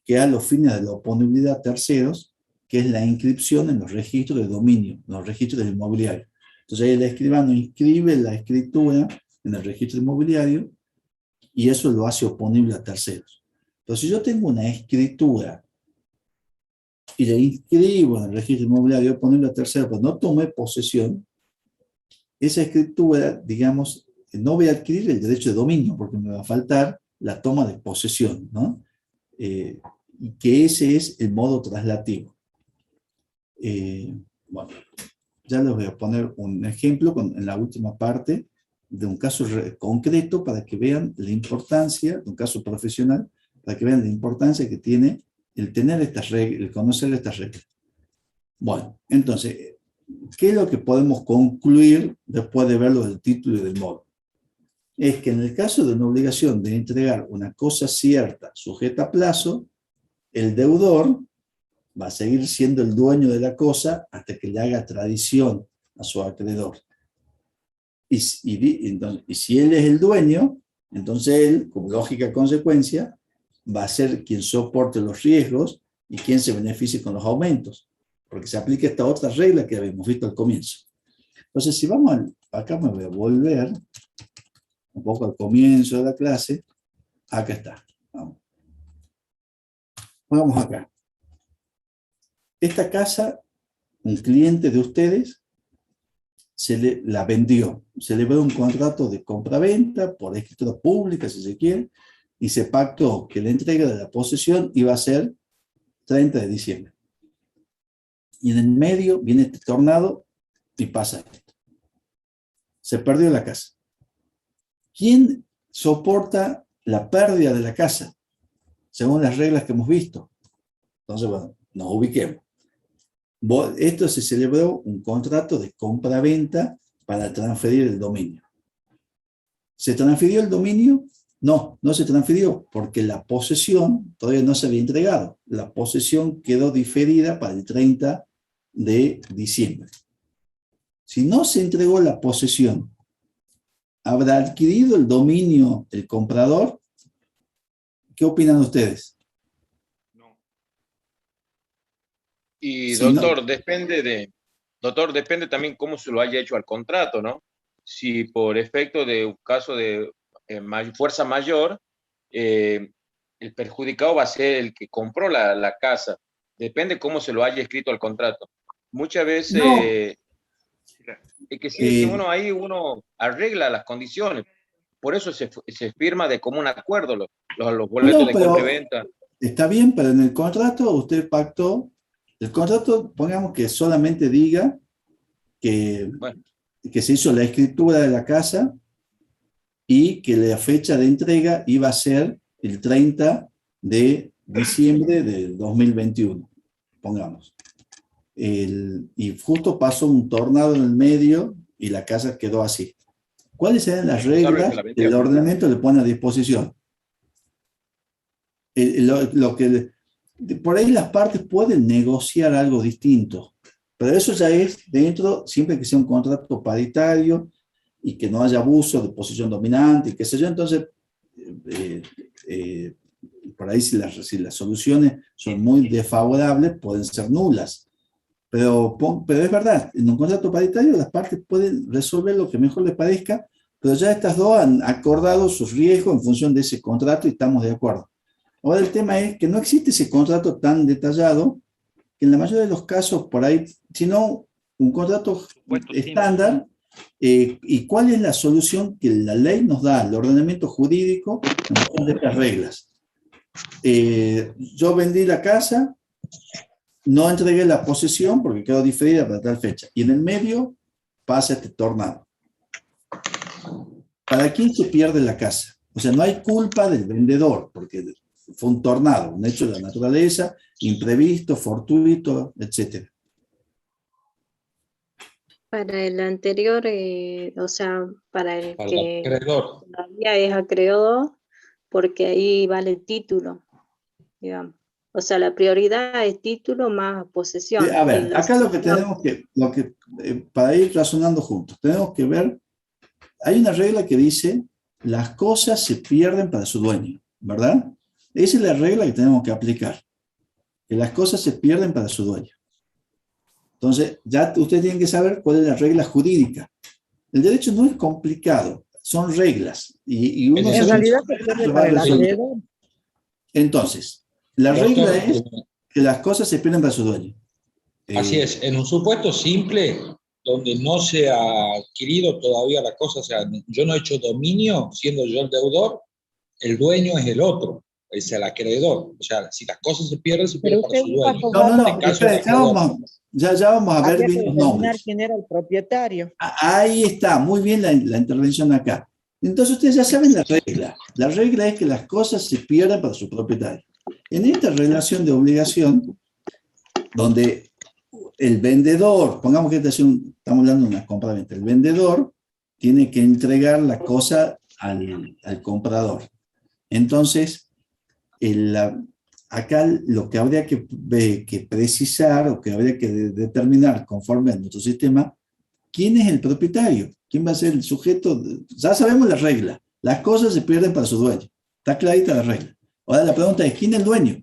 Speaker 1: que a los fines de la oponibilidad a terceros, que es la inscripción en los registros de dominio, en los registros del inmobiliario. Entonces ahí el escribano inscribe la escritura en el registro inmobiliario y eso lo hace oponible a terceros. Entonces si yo tengo una escritura y la inscribo en el registro inmobiliario oponible a terceros, pero no tomé posesión, esa escritura, digamos, no voy a adquirir el derecho de dominio porque me va a faltar la toma de posesión, ¿no? Y que ese es el modo traslativo. Bueno, ya les voy a poner un ejemplo en la última parte de un caso concreto para que vean la importancia, de un caso profesional, para que vean la importancia que tiene el tener estas reglas, el conocer estas reglas. Bueno, entonces, ¿qué es lo que podemos concluir después de verlo del título y del modo? Es que en el caso de una obligación de entregar una cosa cierta sujeta a plazo, el deudor va a seguir siendo el dueño de la cosa hasta que le haga tradición a su acreedor. Y si él es el dueño, entonces él, como lógica consecuencia, va a ser quien soporte los riesgos y quien se beneficie con los aumentos, porque se aplica esta otra regla que habíamos visto al comienzo. Entonces, si vamos acá me voy a volver un poco al comienzo de la clase. Acá está. Vamos. Pongamos acá. Esta casa, un cliente de ustedes la vendió. Se le dio un contrato de compra-venta por escritura pública, si se quiere, y se pactó que la entrega de la posesión iba a ser 30 de diciembre. Y en el medio viene este tornado y pasa esto. Se perdió la casa. ¿Quién soporta la pérdida de la casa? Según las reglas que hemos visto. Entonces, bueno, nos ubiquemos. Esto se celebró un contrato de compra-venta para transferir el dominio. ¿Se transfirió el dominio? No, no se transfirió, porque la posesión todavía no se había entregado. La posesión quedó diferida para el 30 de diciembre. Si no se entregó la posesión, ¿habrá adquirido el dominio el comprador? ¿Qué opinan ustedes?
Speaker 3: Y
Speaker 1: Sí,
Speaker 3: doctor,
Speaker 1: no.
Speaker 3: depende también cómo se lo haya hecho al contrato, ¿no? Si por efecto de un caso de fuerza mayor, el perjudicado va a ser el que compró la casa. Depende cómo se lo haya escrito al contrato. Muchas veces
Speaker 1: No.
Speaker 3: es que sí, es que bueno, ahí uno arregla las condiciones. Por eso se firma de común acuerdo los boletos de compra y venta.
Speaker 1: Está bien, pero en el contrato usted pactó. El contrato, pongamos que solamente diga que se hizo la escritura de la casa y que la fecha de entrega iba a ser el 30 de diciembre del 2021, pongamos. Y justo pasó un tornado en el medio y la casa quedó así. ¿Cuáles eran las reglas que el ordenamiento le pone a disposición? Por ahí las partes pueden negociar algo distinto, pero eso ya es dentro, siempre que sea un contrato paritario y que no haya abuso de posición dominante y qué sé yo. Entonces, por ahí si las soluciones son muy desfavorables, pueden ser nulas. Pero es verdad, en un contrato paritario las partes pueden resolver lo que mejor les parezca, pero ya estas dos han acordado sus riesgos en función de ese contrato y estamos de acuerdo. Ahora el tema es que no existe ese contrato tan detallado, que en la mayoría de los casos por ahí, sino un contrato estándar. ¿Y cuál es la solución que la ley nos da, el ordenamiento jurídico, en función de estas reglas? Yo vendí la casa, no entregué la posesión porque quedó diferida para tal fecha, y en el medio pasa este tornado. ¿Para quién se pierde la casa? O sea, no hay culpa del vendedor, porque fue un tornado, un hecho de la naturaleza, imprevisto, fortuito, etc.
Speaker 6: Para el anterior, o sea, para el que
Speaker 7: acreedor.
Speaker 6: todavía es acreedor, porque ahí vale el título, digamos. O sea, la prioridad es título más posesión.
Speaker 1: A ver, acá lo que tenemos para ir razonando juntos, tenemos que ver, hay una regla que dice, las cosas se pierden para su dueño, ¿verdad? Esa es la regla que tenemos que aplicar, que las cosas se pierden para su dueño. Entonces, ya ustedes tienen que saber cuál es la regla jurídica. El derecho no es complicado, son reglas. Y uno
Speaker 2: en realidad se pierde para el acreedor.
Speaker 1: Entonces, la regla es que las cosas se pierden para su dueño.
Speaker 7: Así es, en un supuesto simple, donde no se ha adquirido todavía la cosa, o sea, yo no he hecho dominio, siendo yo el deudor, el dueño es el otro, es el acreedor. O sea, si las cosas se pierden para su dueño.
Speaker 1: No, ya vamos a ver bien los nombres.
Speaker 2: ¿Quién era el propietario?
Speaker 1: Ahí está, muy bien la intervención acá. Entonces ustedes ya saben la regla. La regla es que las cosas se pierden para su propietario. En esta relación de obligación, donde el vendedor, pongamos que estamos hablando de una compra-venta, el vendedor tiene que entregar la cosa al comprador. Entonces, acá lo que habría que precisar o que habría que determinar conforme a nuestro sistema, ¿quién es el propietario? ¿Quién va a ser el sujeto? Ya sabemos la regla. Las cosas se pierden para su dueño. Está clarita la regla. Ahora la pregunta es, ¿quién es el dueño?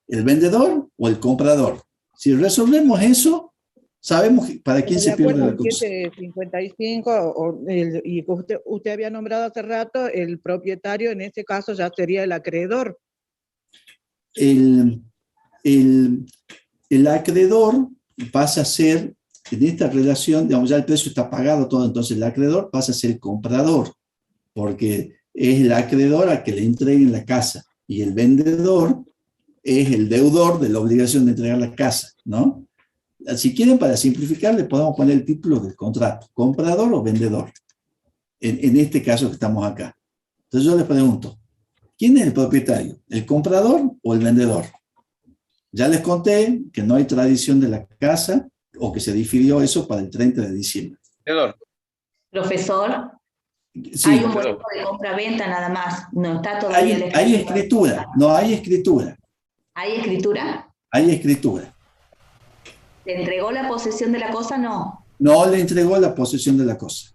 Speaker 1: ¿El vendedor o el comprador? Si resolvemos eso, sabemos para quién se pierde la cosa.
Speaker 2: 755, y usted había nombrado hace rato, el propietario en este caso ya sería el acreedor.
Speaker 1: el acreedor pasa a ser, en esta relación, digamos, ya el precio está pagado todo, entonces el acreedor pasa a ser el comprador, porque es el acreedor al que le entreguen la casa, y el vendedor es el deudor de la obligación de entregar la casa, ¿no? Si quieren, para simplificar, le podemos poner el título del contrato, comprador o vendedor, en este caso que estamos acá. Entonces yo les pregunto, ¿quién es el propietario? ¿El comprador o el vendedor? Ya les conté que no hay tradición de la casa o que se difirió eso para el 30 de diciembre.
Speaker 3: Vendedor.
Speaker 5: Profesor,
Speaker 1: Sí,
Speaker 5: hay un boleto de compra-venta nada más, no está todavía el
Speaker 1: hay escritura, no hay escritura,
Speaker 5: ¿Hay escritura?
Speaker 1: hay escritura.
Speaker 5: ¿Le entregó la posesión de la cosa? No.
Speaker 1: No le entregó la posesión de la cosa.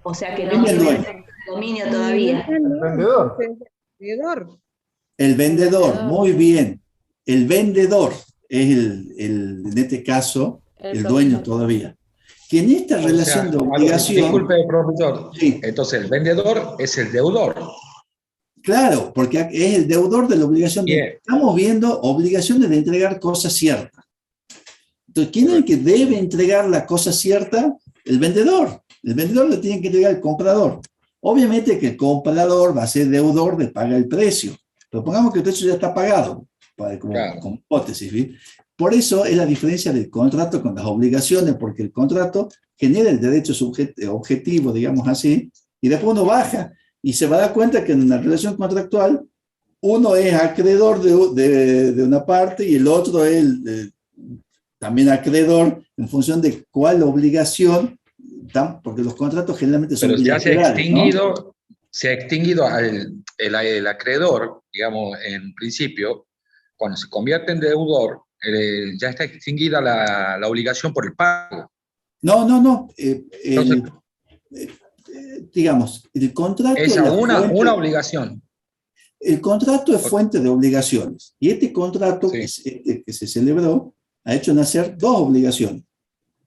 Speaker 5: O sea que
Speaker 1: ¿Quién
Speaker 5: no
Speaker 1: es el
Speaker 5: tiene
Speaker 1: dueño?
Speaker 5: dominio todavía.
Speaker 2: El
Speaker 8: vendedor.
Speaker 2: vendedor.
Speaker 1: El vendedor, muy bien. El vendedor es en este caso, el dueño todavía. Que en esta relación de obligación...
Speaker 7: Disculpe, profesor.
Speaker 1: Sí.
Speaker 7: Entonces, el vendedor es el deudor.
Speaker 1: Claro, porque es el deudor de la obligación.
Speaker 7: Bien.
Speaker 1: Estamos viendo obligaciones de entregar cosas ciertas. Entonces, ¿quién es el que debe entregar la cosa cierta? El vendedor. El vendedor le tiene que entregar al comprador. Obviamente que el comprador va a ser deudor de pagar el precio. Pero pongamos que el precio ya está pagado, como hipótesis, ¿sí? Por eso es la diferencia del contrato con las obligaciones, porque el contrato genera el derecho objetivo, digamos así, y después uno baja y se va a dar cuenta que en una relación contractual uno es acreedor de una parte y el otro es también acreedor en función de cuál obligación, porque los contratos generalmente son
Speaker 7: Pero ya
Speaker 1: bilaterales, ¿no?
Speaker 7: Se ha extinguido el acreedor, digamos, en principio, cuando se convierte en deudor, ya está extinguida la obligación por el pago.
Speaker 1: No.
Speaker 7: Entonces,
Speaker 1: digamos, el contrato...
Speaker 7: es una obligación.
Speaker 1: El contrato es fuente de obligaciones. Y este contrato
Speaker 7: Sí.
Speaker 1: que se celebró ha hecho nacer dos obligaciones.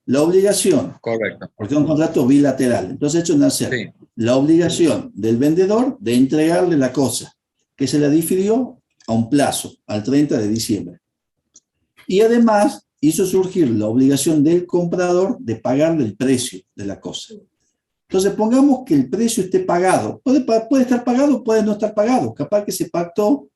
Speaker 1: La obligación,
Speaker 7: Correcto.
Speaker 1: porque es un contrato bilateral, entonces ha hecho nacer
Speaker 7: Sí.
Speaker 1: la obligación del vendedor de entregarle la cosa, que se la difirió a un plazo, al 30 de diciembre. Y además hizo surgir la obligación del comprador de pagarle el precio de la cosa. Entonces pongamos que el precio esté pagado. Puede estar pagado, puede no estar pagado. Capaz que se pactó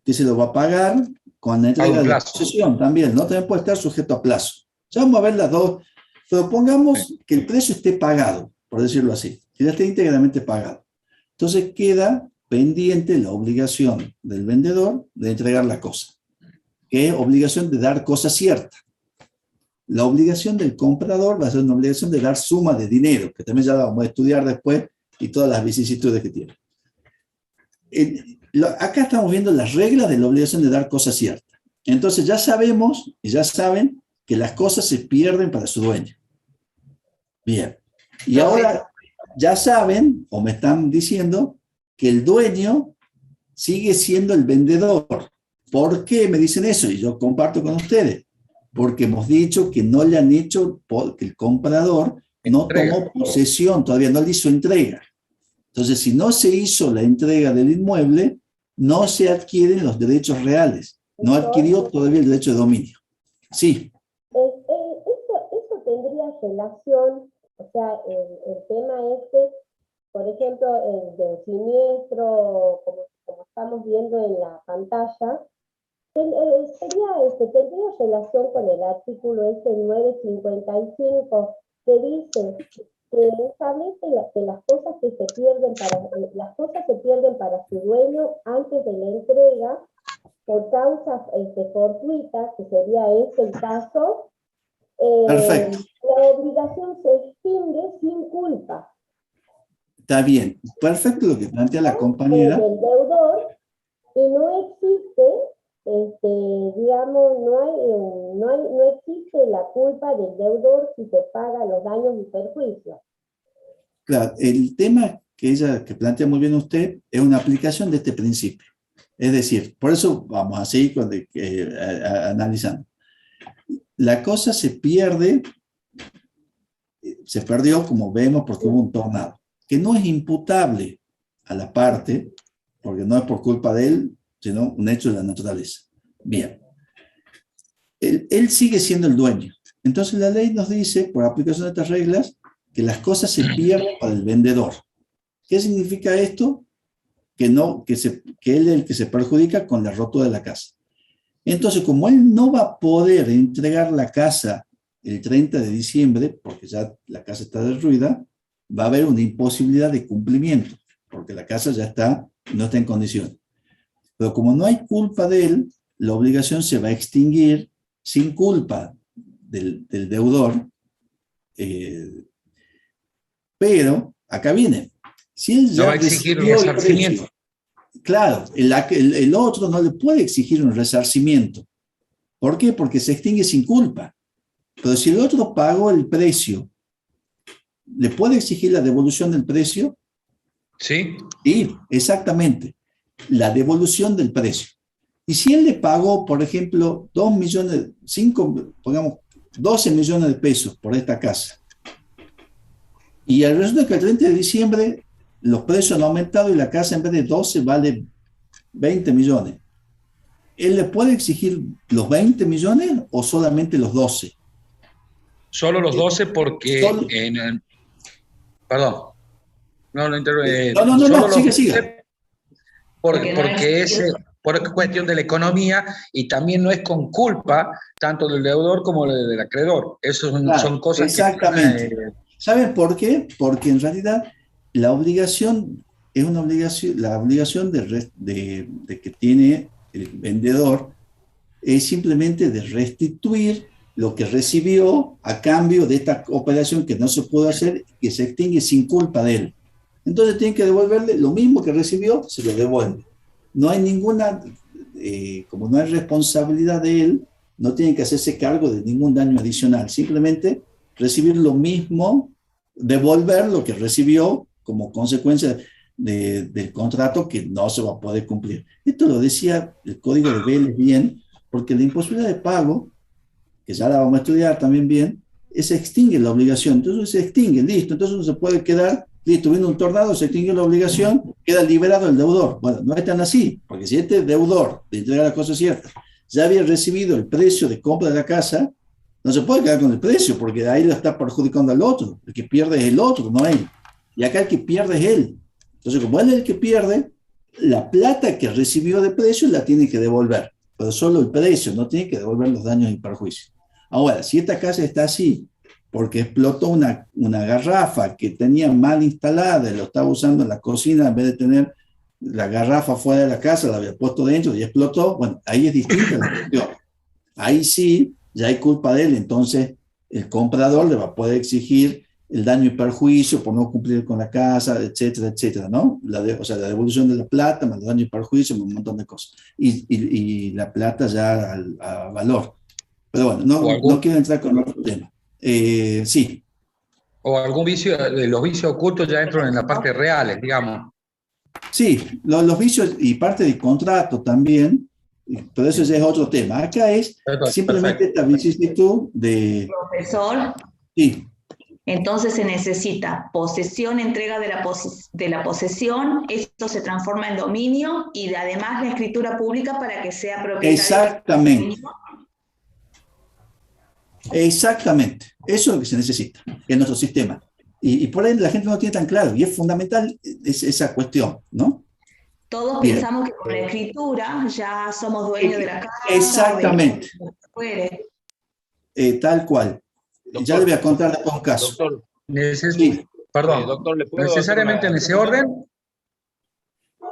Speaker 1: que se lo va a pagar con la entrega de la posesión también, ¿no? También puede estar sujeto a plazo. Ya vamos a ver las dos. Pero pongamos que el precio esté pagado, por decirlo así, que ya esté íntegramente pagado. Entonces queda pendiente la obligación del vendedor de entregar la cosa, que es obligación de dar cosa cierta. La obligación del comprador va a ser una obligación de dar suma de dinero, que también ya la vamos a estudiar después y todas las vicisitudes que tiene. Acá estamos viendo las reglas de la obligación de dar cosa cierta. Entonces ya sabemos y ya saben que las cosas se pierden para su dueño. Bien. Y ahora ya saben, o me están diciendo, que el dueño sigue siendo el vendedor. ¿Por qué me dicen eso? Y yo comparto con ustedes. Porque hemos dicho que no le han hecho, que el comprador no tomó posesión, todavía no le hizo entrega. Entonces, si no se hizo la entrega del inmueble, no se adquieren los derechos reales. No adquirió todavía el derecho de dominio. Sí.
Speaker 9: Eso tendría relación, o sea, el tema por ejemplo, el del siniestro, como estamos viendo en la pantalla, tendría relación con el artículo 955, que dice que establece que las cosas se pierden para su dueño antes de la entrega por causas fortuitas, que sería el caso.
Speaker 1: Perfecto.
Speaker 9: La obligación se extingue sin culpa.
Speaker 1: Está bien. Perfecto lo que plantea la compañera.
Speaker 9: El deudor, y no existe, digamos, no existe la culpa del deudor si se paga los daños y perjuicios.
Speaker 1: Claro, el tema que plantea muy bien usted es una aplicación de este principio. Es decir, por eso vamos a seguir analizando. La cosa se perdió, como vemos, porque hubo un tornado, que no es imputable a la parte, porque no es por culpa de él, sino un hecho de la naturaleza. Bien. Él sigue siendo el dueño. Entonces la ley nos dice, por aplicación de estas reglas, que las cosas se pierden para el vendedor. ¿Qué significa esto? Que él es el que se perjudica con la rotura de la casa. Entonces, como él no va a poder entregar la casa el 30 de diciembre, porque ya la casa está derruida, va a haber una imposibilidad de cumplimiento, porque la casa ya no está en condición. Pero como no hay culpa de él, la obligación se va a extinguir sin culpa del deudor. Pero, acá viene, si él ya
Speaker 7: no va a exigir un
Speaker 1: recibió el
Speaker 7: resarcimiento.
Speaker 1: precio, claro, el otro no le puede exigir un resarcimiento. ¿Por qué? Porque se extingue sin culpa. Pero si el otro pagó el precio, ¿le puede exigir la devolución del precio?
Speaker 7: Sí.
Speaker 1: Sí, exactamente. La devolución del precio. Y si él le pagó, por ejemplo, 2 millones, 5, pongamos 12 millones de pesos por esta casa, y el resulta que el 30 de diciembre los precios han aumentado y la casa en vez de 12 vale 20 millones. ¿Él le puede exigir los 20 millones o solamente los 12?
Speaker 7: Solo los 12 porque...
Speaker 1: Solo-
Speaker 7: perdón. No,
Speaker 1: No, sigue.
Speaker 7: Porque es por cuestión de la economía y también no es con culpa tanto del deudor como del acreedor. Eso son cosas
Speaker 1: exactamente.
Speaker 7: que...
Speaker 1: ¿Saben por qué? Porque en realidad la obligación es una obligación, la obligación de que tiene el vendedor es simplemente de restituir lo que recibió a cambio de esta operación que no se pudo hacer y que se extingue sin culpa de él. Entonces tiene que devolverle lo mismo que recibió, se lo devuelve. No hay ninguna, como no hay responsabilidad de él, no tiene que hacerse cargo de ningún daño adicional, simplemente recibir lo mismo, devolver lo que recibió como consecuencia del contrato que no se va a poder cumplir. Esto lo decía el Código de Vélez bien, porque la imposibilidad de pago, que ya la vamos a estudiar también bien, se extingue la obligación. Entonces se extingue, listo. Entonces uno se puede quedar, listo, viene un tornado, se extingue la obligación, queda liberado el deudor. Bueno, no es tan así, porque si este deudor, de entregar las cosas ciertas, ya había recibido el precio de compra de la casa, no se puede quedar con el precio, porque ahí lo está perjudicando al otro. El que pierde es el otro, no él. Y acá el que pierde es él. Entonces, como él es el que pierde, la plata que recibió de precio la tiene que devolver, pero solo el precio, no tiene que devolver los daños y perjuicios. Ahora, si esta casa está así, porque explotó una garrafa que tenía mal instalada, y lo estaba usando en la cocina, en vez de tener la garrafa fuera de la casa, la había puesto dentro y explotó, bueno, ahí es distinta la cuestión. Ahí sí, ya hay culpa de él, entonces el comprador le va a poder exigir el daño y perjuicio por no cumplir con la casa, etcétera, etcétera, ¿no? O sea, la devolución de la plata, más el daño y perjuicio, un montón de cosas. Y la plata ya a valor. Pero bueno, no quiero entrar con otro tema. Sí.
Speaker 7: O algún vicio, los vicios ocultos ya entran en la parte reales, digamos.
Speaker 1: Sí, los vicios y parte del contrato también, pero eso ya es otro tema. Acá es simplemente esta vicisitud de...
Speaker 5: Profesor.
Speaker 1: Sí.
Speaker 5: Entonces se necesita posesión, entrega de la posesión, esto se transforma en dominio y además la escritura pública para que sea propietario.
Speaker 1: Exactamente. Exactamente. Eso es lo que se necesita en nuestro sistema. Y por ahí la gente no lo tiene tan claro y es fundamental esa cuestión, ¿no?
Speaker 5: Todos pensamos que con la escritura ya somos dueños de la casa.
Speaker 1: Exactamente. Tal cual.
Speaker 3: Doctor,
Speaker 1: ya le voy a contar después un caso.
Speaker 3: Doctor,
Speaker 7: sí. Perdón,
Speaker 3: doctor, ¿le puedo
Speaker 7: ¿necesariamente
Speaker 3: hacer
Speaker 7: en ese orden?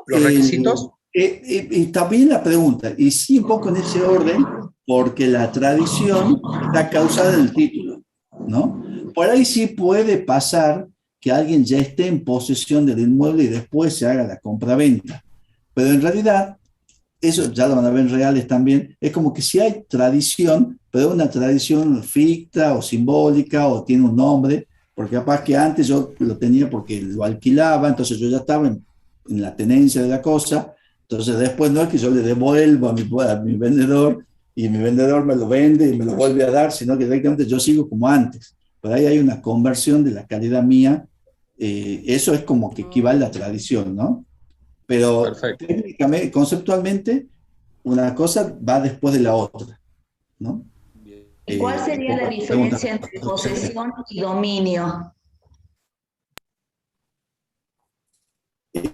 Speaker 7: ¿Los requisitos?
Speaker 1: Y también la pregunta, y sí un poco en ese orden, porque la tradición está causada en el título, ¿no? Por ahí sí puede pasar que alguien ya esté en posesión del inmueble y después se haga la compraventa. Pero en realidad, eso ya lo van a ver en reales también, es como que si hay tradición, pero una tradición ficta o simbólica o tiene un nombre, porque capaz que antes yo lo tenía porque lo alquilaba, entonces yo ya estaba en la tenencia de la cosa, entonces después no es que yo le devuelvo a mi vendedor y mi vendedor me lo vende y me lo vuelve a dar, sino que directamente yo sigo como antes. Pero ahí hay una conversión de la calidad mía, eso es como que equivale a la tradición, ¿no? Pero técnicamente, conceptualmente, una cosa va después de la otra, ¿no?
Speaker 5: ¿Y cuál sería la diferencia entre posesión y dominio?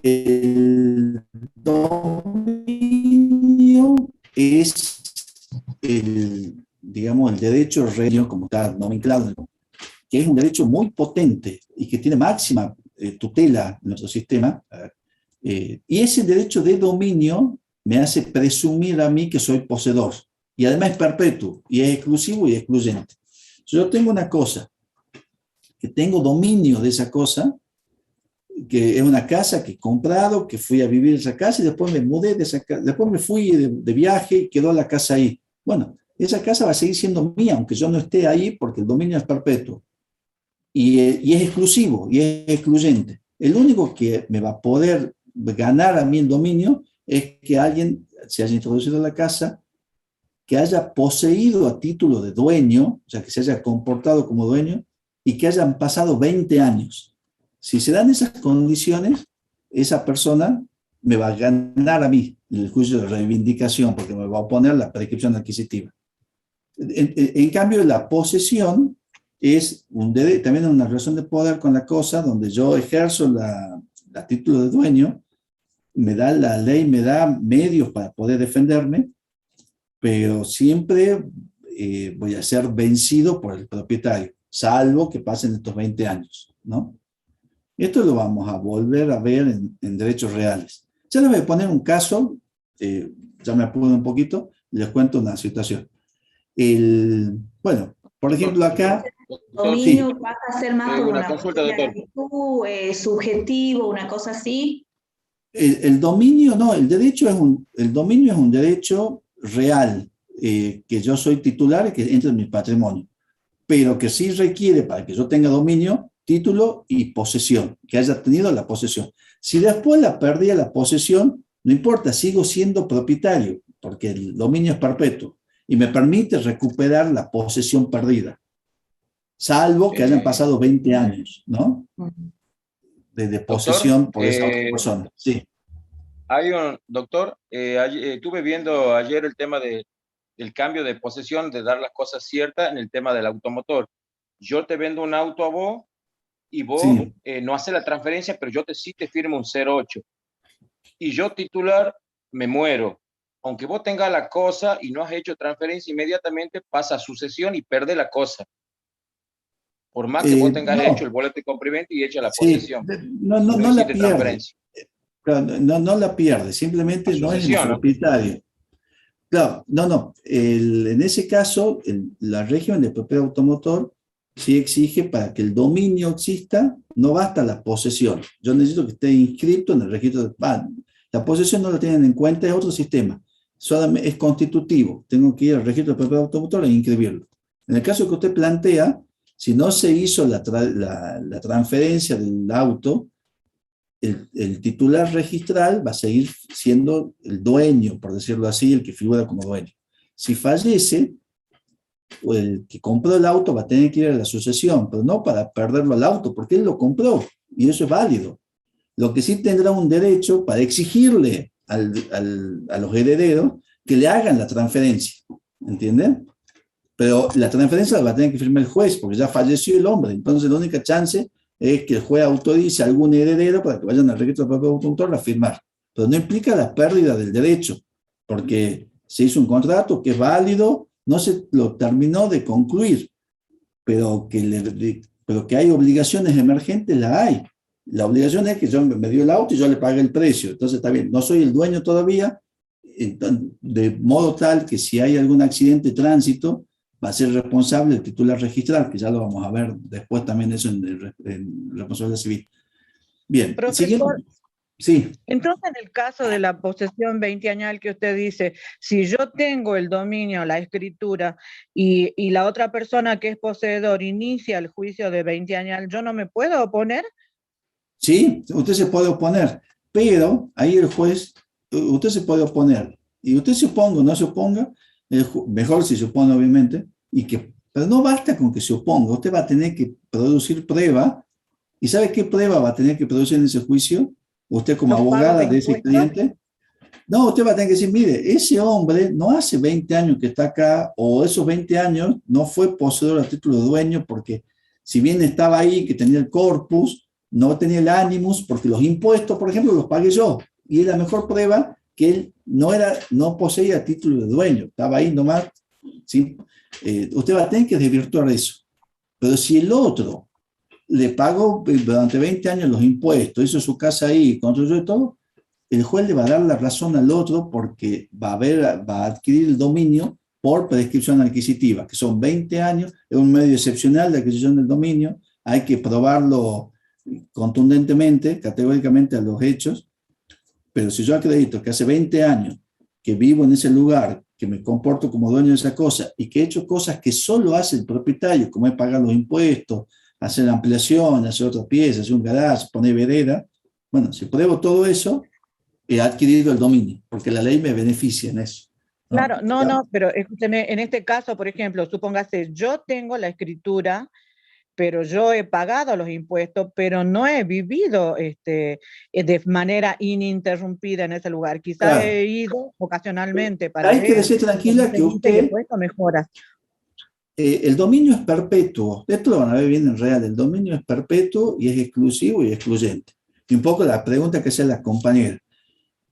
Speaker 1: El dominio es digamos, el derecho reño, como está nomenclado, que es un derecho muy potente y que tiene máxima tutela en nuestro sistema. Y ese derecho de dominio me hace presumir a mí que soy poseedor. Y además es perpetuo, y es exclusivo y excluyente. Si yo tengo una cosa, que tengo dominio de esa cosa, que es una casa que he comprado, que fui a vivir en esa casa y después me mudé de esa casa, después me fui de viaje y quedó la casa ahí. Bueno, esa casa va a seguir siendo mía, aunque yo no esté ahí, porque el dominio es perpetuo. Y es exclusivo, y es excluyente. El único que me va a poder ganar a mí el dominio es que alguien se haya introducido a la casa, que haya poseído a título de dueño, o sea, que se haya comportado como dueño, y que hayan pasado 20 años. Si se dan esas condiciones, esa persona me va a ganar a mí en el juicio de reivindicación, porque me va a oponer la prescripción adquisitiva. En cambio, la posesión es también una relación de poder con la cosa, donde yo ejerzo la título de dueño, la ley me da medios para poder defenderme, pero siempre voy a ser vencido por el propietario, salvo que pasen estos 20 años, ¿no? Esto lo vamos a volver a ver en derechos reales. Ya les voy a poner un caso, ya me apuro un poquito, les cuento una situación. Bueno, por ejemplo acá...
Speaker 5: ¿Dominio pasa a ser más por
Speaker 3: una
Speaker 5: una
Speaker 3: consulta,
Speaker 5: cuestión de
Speaker 3: doctor.
Speaker 5: actitud, subjetivo, una cosa así?
Speaker 1: El dominio, no, el dominio es un derecho real, que yo soy titular y que entra en mi patrimonio, pero que sí requiere, para que yo tenga dominio, título y posesión, que haya tenido la posesión. Si después la perdí la posesión, no importa, sigo siendo propietario, porque el dominio es perpetuo y me permite recuperar la posesión perdida, salvo que hayan pasado 20 años, ¿no? De posesión por esa otra persona. Sí.
Speaker 3: Doctor, estuve viendo ayer el tema del cambio de posesión, de dar las cosas ciertas en el tema del automotor. Yo te vendo un auto a vos y vos
Speaker 1: Sí.
Speaker 3: No haces la transferencia, pero sí te firmo un 08. Y yo titular me muero. Aunque vos tengas la cosa y no has hecho transferencia, inmediatamente pasa a sucesión y perde la cosa. Por más que vos tengas hecho el boleto de compra-venta y hecha la posesión.
Speaker 1: No la pierde. No la pierde, simplemente no es el propietario. Claro, en ese caso, la régimen de propiedad automotor sí exige, para que el dominio exista, no basta la posesión. Yo necesito que esté inscrito en el registro de... la posesión no la tienen en cuenta, es otro sistema. Solamente es constitutivo. Tengo que ir al registro de propiedad automotor e inscribirlo. En el caso que usted plantea, si no se hizo la transferencia del auto, el titular registral va a seguir siendo el dueño, por decirlo así, el que figura como dueño. Si fallece, el que compró el auto va a tener que ir a la sucesión, pero no para perderlo al auto, porque él lo compró, y eso es válido. Lo que sí tendrá un derecho para exigirle a los herederos que le hagan la transferencia, ¿entienden? Pero la transferencia la va a tener que firmar el juez, porque ya falleció el hombre, entonces la única chance es que el juez autorice a algún heredero para que vayan al registro de propiedad automotor a firmar. Pero no implica la pérdida del derecho, porque se hizo un contrato que es válido, no se lo terminó de concluir, pero que hay obligaciones emergentes, la hay. La obligación es que yo me dio el auto y yo le pagué el precio, entonces está bien, no soy el dueño todavía, de modo tal que si hay algún accidente de tránsito, va a ser responsable el titular registral, que ya lo vamos a ver después también eso en responsabilidad civil. Bien,
Speaker 2: profesor,
Speaker 1: sí.
Speaker 2: Entonces, en el caso de la posesión 20añal que usted dice, si yo tengo el dominio, la escritura, y la otra persona que es poseedor inicia el juicio de 20añal, ¿yo no me puedo oponer?
Speaker 1: Sí, usted se puede oponer, pero ahí el juez, usted se puede oponer, y usted se oponga o no se oponga, mejor si se opone obviamente, pero no basta con que se oponga, usted va a tener que producir prueba, y ¿sabe qué prueba va a tener que producir en ese juicio? Usted como abogada de ese cliente, No, usted va a tener que decir, mire, ese hombre no hace 20 años que está acá, o esos 20 años no fue poseedor a título de dueño, porque si bien estaba ahí, que tenía el corpus, no tenía el animus, porque los impuestos, por ejemplo, los pagué yo. Y es la mejor prueba que él no poseía título de dueño, estaba ahí nomás. ¿Sí? Usted va a tener que desvirtuar eso. Pero si el otro le pagó durante 20 años los impuestos, hizo su casa ahí, construyó todo, el juez le va a dar la razón al otro porque va a adquirir el dominio por prescripción adquisitiva, que son 20 años, es un medio excepcional de adquisición del dominio, hay que probarlo contundentemente, categóricamente a los hechos, pero si yo acredito que hace 20 años que vivo en ese lugar, que me comporto como dueño de esa cosa y que he hecho cosas que solo hace el propietario, como es pagar los impuestos, hacer ampliación, hacer otra pieza, hacer un garage, poner vereda, bueno, si pruebo todo eso, he adquirido el dominio, porque la ley me beneficia en eso. ¿No?
Speaker 2: Claro, no, pero escúcheme, en este caso, por ejemplo, supóngase, yo tengo la escritura, pero yo he pagado los impuestos, pero no he vivido de manera ininterrumpida en ese lugar. Quizás
Speaker 1: claro.
Speaker 2: he ido ocasionalmente para
Speaker 1: hay que decir tranquila que usted...
Speaker 2: Esto mejora.
Speaker 1: El dominio es perpetuo. Esto lo van a ver bien en real. El dominio es perpetuo y es exclusivo y excluyente. Y un poco la pregunta que hacía la compañera.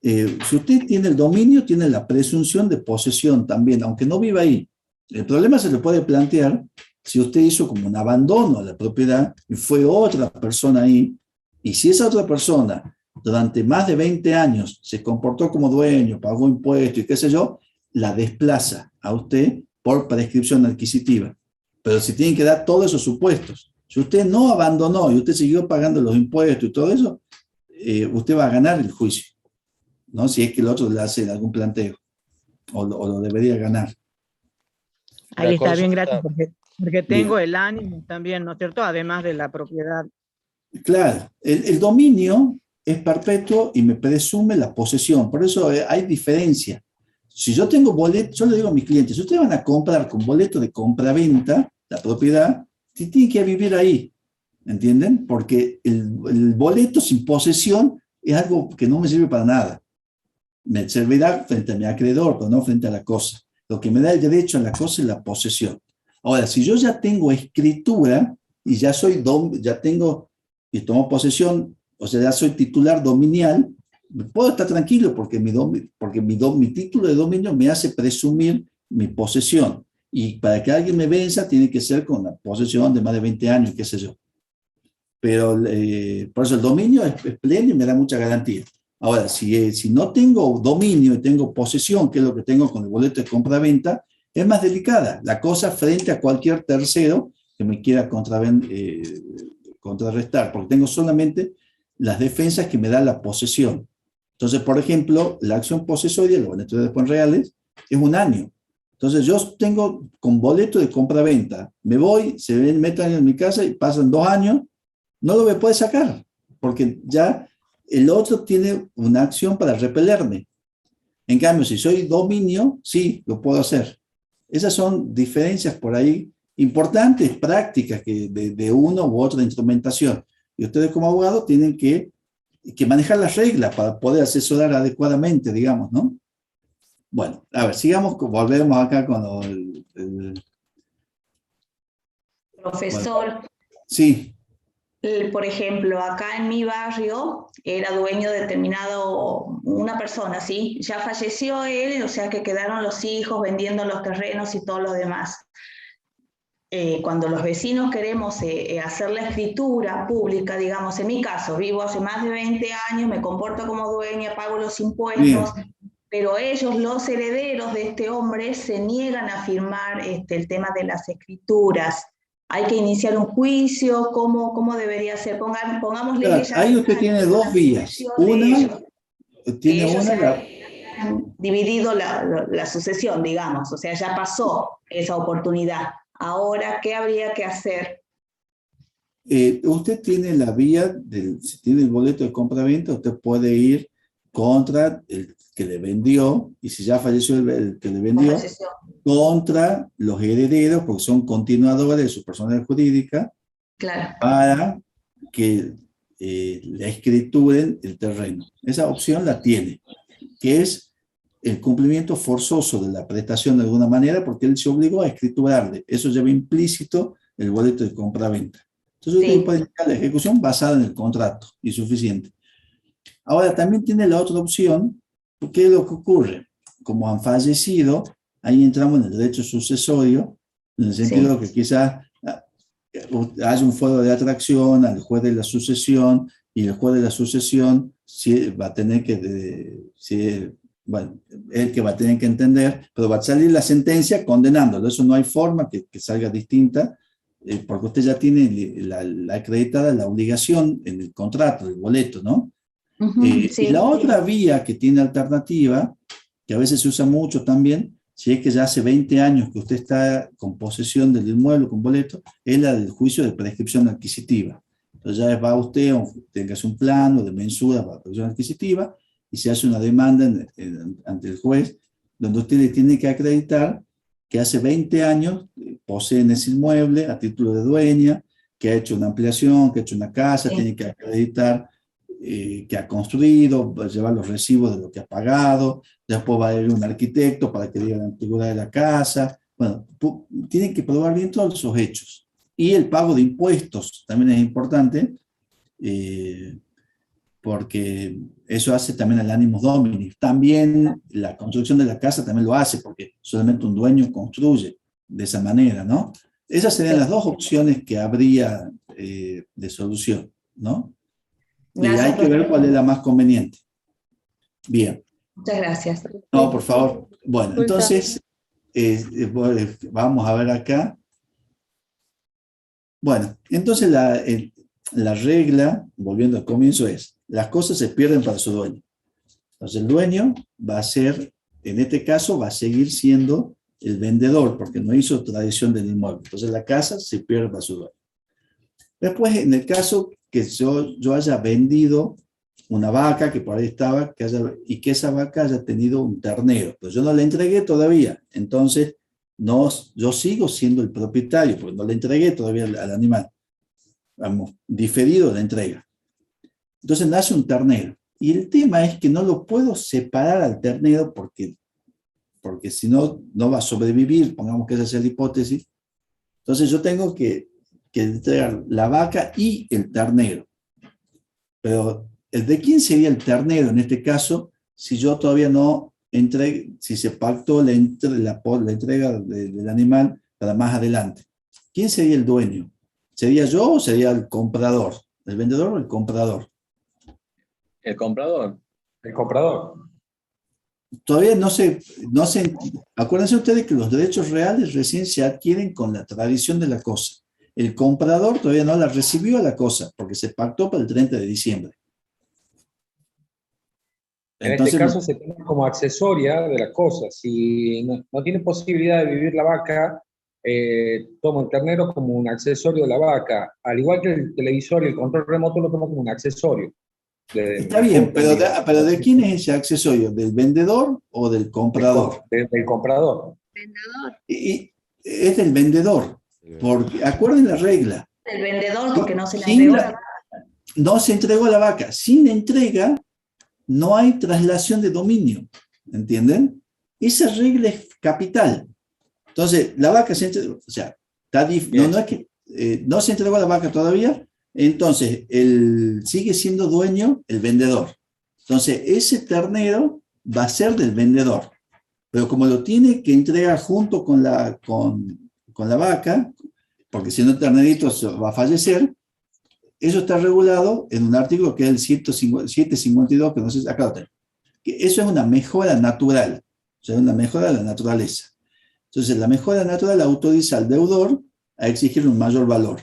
Speaker 1: Si usted tiene el dominio, tiene la presunción de posesión también, aunque no viva ahí. El problema se le puede plantear si usted hizo como un abandono a la propiedad y fue otra persona ahí, y si esa otra persona durante más de 20 años se comportó como dueño, pagó impuestos y qué sé yo, la desplaza a usted por prescripción adquisitiva. Pero si tienen que dar todos esos supuestos. Si usted no abandonó y usted siguió pagando los impuestos y todo eso, usted va a ganar el juicio, ¿no? Si es que el otro le hace algún planteo, o lo debería ganar.
Speaker 2: Ahí está bien, gracias, porque tengo el ánimo también, ¿no es cierto? Además de la propiedad.
Speaker 1: Claro, el dominio es perpetuo y me presume la posesión, por eso hay diferencia. Si yo tengo boleto, yo le digo a mis clientes, si ustedes van a comprar con boleto de compra-venta la propiedad, tienen que vivir ahí, ¿entienden? Porque el boleto sin posesión es algo que no me sirve para nada. Me servirá frente a mi acreedor, pero no frente a la cosa. Lo que me da el derecho a la cosa es la posesión. Ahora, si yo ya tengo escritura y ya tengo y tomo posesión, o sea, ya soy titular dominial, puedo estar tranquilo porque mi título de dominio me hace presumir mi posesión. Y para que alguien me venza, tiene que ser con la posesión de más de 20 años, qué sé yo. Pero por eso el dominio es pleno y me da mucha garantía. Ahora, si no tengo dominio y tengo posesión, que es lo que tengo con el boleto de compra-venta, es más delicada la cosa frente a cualquier tercero que me quiera contrarrestar, porque tengo solamente las defensas que me da la posesión. Entonces, por ejemplo, la acción posesoria, lo van a estudiar después en reales, es 1 año. Entonces, yo tengo con boleto de compra-venta, me voy, se metan en mi casa y pasan 2 años, no lo voy a poder sacar, porque ya el otro tiene una acción para repelerme. En cambio, si soy dominio, sí, lo puedo hacer. Esas son diferencias por ahí importantes, prácticas de uno u otra instrumentación. Y ustedes como abogados tienen que manejar las reglas para poder asesorar adecuadamente, digamos, ¿no? Bueno, a ver, sigamos, volvemos acá con el
Speaker 5: Profesor.
Speaker 1: Bueno, sí.
Speaker 5: Por ejemplo, acá en mi barrio era dueño determinado, una persona, ¿sí? Ya falleció él, o sea que quedaron los hijos vendiendo los terrenos y todo lo demás. Cuando los vecinos queremos hacer la escritura pública, digamos, en mi caso, vivo hace más de 20 años, me comporto como dueña, pago los impuestos, pero ellos, los herederos de este hombre, se niegan a firmar el tema de las escrituras. Hay que iniciar un juicio, ¿cómo debería ser? Pongámosle
Speaker 1: Claro,
Speaker 5: que ya...
Speaker 1: ahí usted tiene 2 vías. Una,
Speaker 5: han dividido la sucesión, digamos, o sea, ya pasó esa oportunidad. Ahora, ¿qué habría que hacer?
Speaker 1: Usted tiene la vía, si tiene el boleto de compra-venta, usted puede ir contra el que le vendió, y si ya falleció el que le vendió, contra los herederos, porque son continuadores de su personalidad jurídica,
Speaker 5: claro,
Speaker 1: para que le escrituren el terreno. Esa opción la tiene. que es el cumplimiento forzoso de la prestación de alguna manera, porque él se obligó a escriturarle. Eso lleva implícito el boleto de compra-venta. Entonces usted puede indicar la ejecución basada en el contrato y suficiente. Ahora también tiene la otra opción, ¿qué es lo que ocurre? Como han fallecido, ahí entramos en el derecho sucesorio, en el sentido que quizás haya un fuero de atracción al juez de la sucesión, y el juez de la sucesión va a tener que, bueno, el que va a tener que entender, pero va a salir la sentencia condenándolo. Eso no hay forma que salga distinta, porque usted ya tiene la acreditada la obligación en el contrato, el boleto, ¿no? Y la otra vía que tiene alternativa, que a veces se usa mucho también, si es que ya hace 20 años que usted está con posesión del inmueble con boleto, es la del juicio de prescripción adquisitiva. Entonces ya va usted, tenga un plano de mensura para la prescripción adquisitiva, y se hace una demanda ante el juez, donde usted le tiene que acreditar que hace 20 años poseen ese inmueble a título de dueña, que ha hecho una ampliación, que ha hecho una casa, tiene que acreditar que ha construido, va a llevar los recibos de lo que ha pagado, después va a ir un arquitecto para que diga la antigüedad de la casa. Bueno, tienen que probar bien todos esos hechos. Y el pago de impuestos también es importante, porque eso hace también el animus domini. También la construcción de la casa también lo hace, porque solamente un dueño construye de esa manera, ¿no? Esas serían las dos opciones que habría de solución, ¿no? Y hay que ver cuál es la más conveniente. Bien.
Speaker 5: Muchas gracias.
Speaker 1: No, por favor. Bueno, entonces, vamos a ver acá. Bueno, entonces la regla, volviendo al comienzo, es: las cosas se pierden para su dueño. Entonces el dueño va a ser, en este caso, va a seguir siendo el vendedor, porque no hizo tradición del inmueble. Entonces la casa se pierde para su dueño. Después, en el caso que yo haya vendido una vaca que por ahí estaba, y que esa vaca haya tenido un ternero, pero yo no la entregué todavía, entonces yo sigo siendo el propietario, porque no le entregué todavía al animal. Vamos, diferido la entrega. Entonces nace un ternero. Y el tema es que no lo puedo separar al ternero porque si no, no va a sobrevivir, pongamos que esa sea la hipótesis. Entonces yo tengo que entregar la vaca y el ternero. Pero ¿de quién sería el ternero en este caso si yo todavía no entregué, si se pactó la entrega del animal para más adelante? ¿Quién sería el dueño? ¿Sería yo o sería el comprador? ¿El vendedor o el comprador?
Speaker 8: El comprador.
Speaker 7: El comprador.
Speaker 1: Todavía no se, acuérdense ustedes que los derechos reales recién se adquieren con la tradición de la cosa. El comprador todavía no la recibió a la cosa, porque se pactó para el 30 de diciembre.
Speaker 7: Entonces, este caso se toma como accesoria de la cosa. Si no tiene posibilidad de vivir la vaca, toma el ternero como un accesorio de la vaca. Al igual que el televisor y el control remoto lo toma como un accesorio.
Speaker 1: Está bien, pero ¿de quién es ese accesorio? ¿Del vendedor o del comprador?
Speaker 7: Del comprador.
Speaker 1: Y es del vendedor. Porque, acuerden la regla.
Speaker 5: El vendedor, porque no se le entregó la vaca.
Speaker 1: No se entregó la vaca. Sin entrega, no hay traslación de dominio. ¿Entienden? Esa regla es capital. Entonces, la vaca se entregó. O sea, no es que no se entregó la vaca todavía. Entonces, sigue siendo dueño el vendedor. Entonces, ese ternero va a ser del vendedor. Pero como lo tiene que entregar junto con la vaca, porque si no el ternerito va a fallecer, eso está regulado en un artículo que es el 752, que no sé, acá lo tengo. Que eso es una mejora natural, o sea, una mejora de la naturaleza. Entonces, la mejora natural autoriza al deudor a exigir un mayor valor.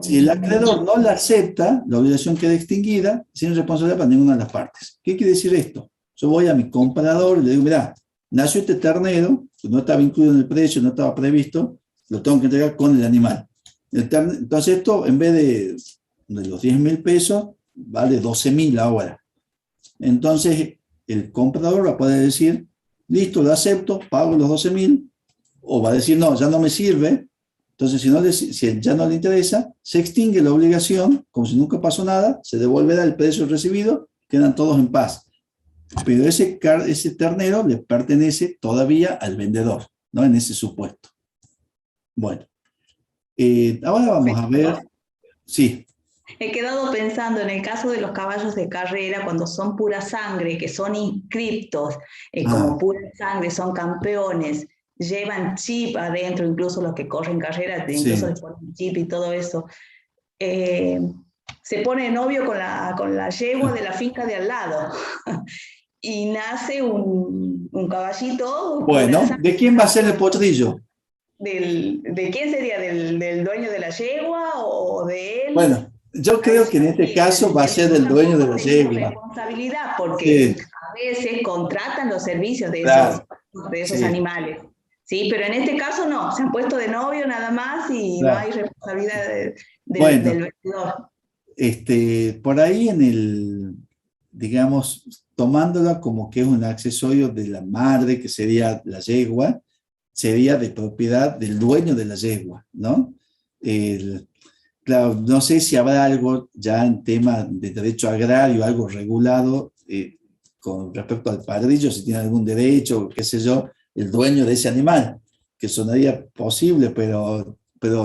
Speaker 1: Si el acreedor no la acepta, la obligación queda extinguida sin responsabilidad para ninguna de las partes. ¿Qué quiere decir esto? Yo voy a mi comprador y le digo: mira, nació este ternero, no estaba incluido en el precio, no estaba previsto, lo tengo que entregar con el animal. Entonces esto, en vez de los 10.000 pesos, vale 12.000 ahora. Entonces el comprador va a poder decir: listo, lo acepto, pago los 12.000, o va a decir: no, ya no me sirve. Entonces si ya no le interesa, se extingue la obligación, como si nunca pasó nada, se devolverá el precio recibido, quedan todos en paz. pero ese ternero le pertenece todavía al vendedor, ¿no? En ese supuesto. Bueno, ahora vamos a ver, sí.
Speaker 5: He quedado pensando en el caso de los caballos de carrera, cuando son pura sangre, que son inscriptos como pura sangre, son campeones, llevan chip adentro, incluso los que corren carreras, incluso les ponen chip y todo eso. Se pone de novio con la yegua de la finca de al lado y nace un caballito.
Speaker 1: Bueno, ¿de quién va a ser el potrillo?
Speaker 5: ¿De quién sería? ¿Del dueño de la yegua o de él?
Speaker 1: Bueno, yo creo que en este caso va a ser del dueño de la yegua.
Speaker 5: Responsabilidad, porque a veces contratan los servicios de esos animales. Sí, pero en este caso no, se han puesto de novio nada más y no hay responsabilidad del vendedor.
Speaker 1: Por ahí digamos, tomándola como que es un accesorio de la madre, que sería la yegua, sería de propiedad del dueño de la yegua, ¿no? Claro, no sé si habrá algo ya en tema de derecho agrario, algo regulado con respecto al padrillo, si tiene algún derecho, qué sé yo, el dueño de ese animal, que sonaría posible, pero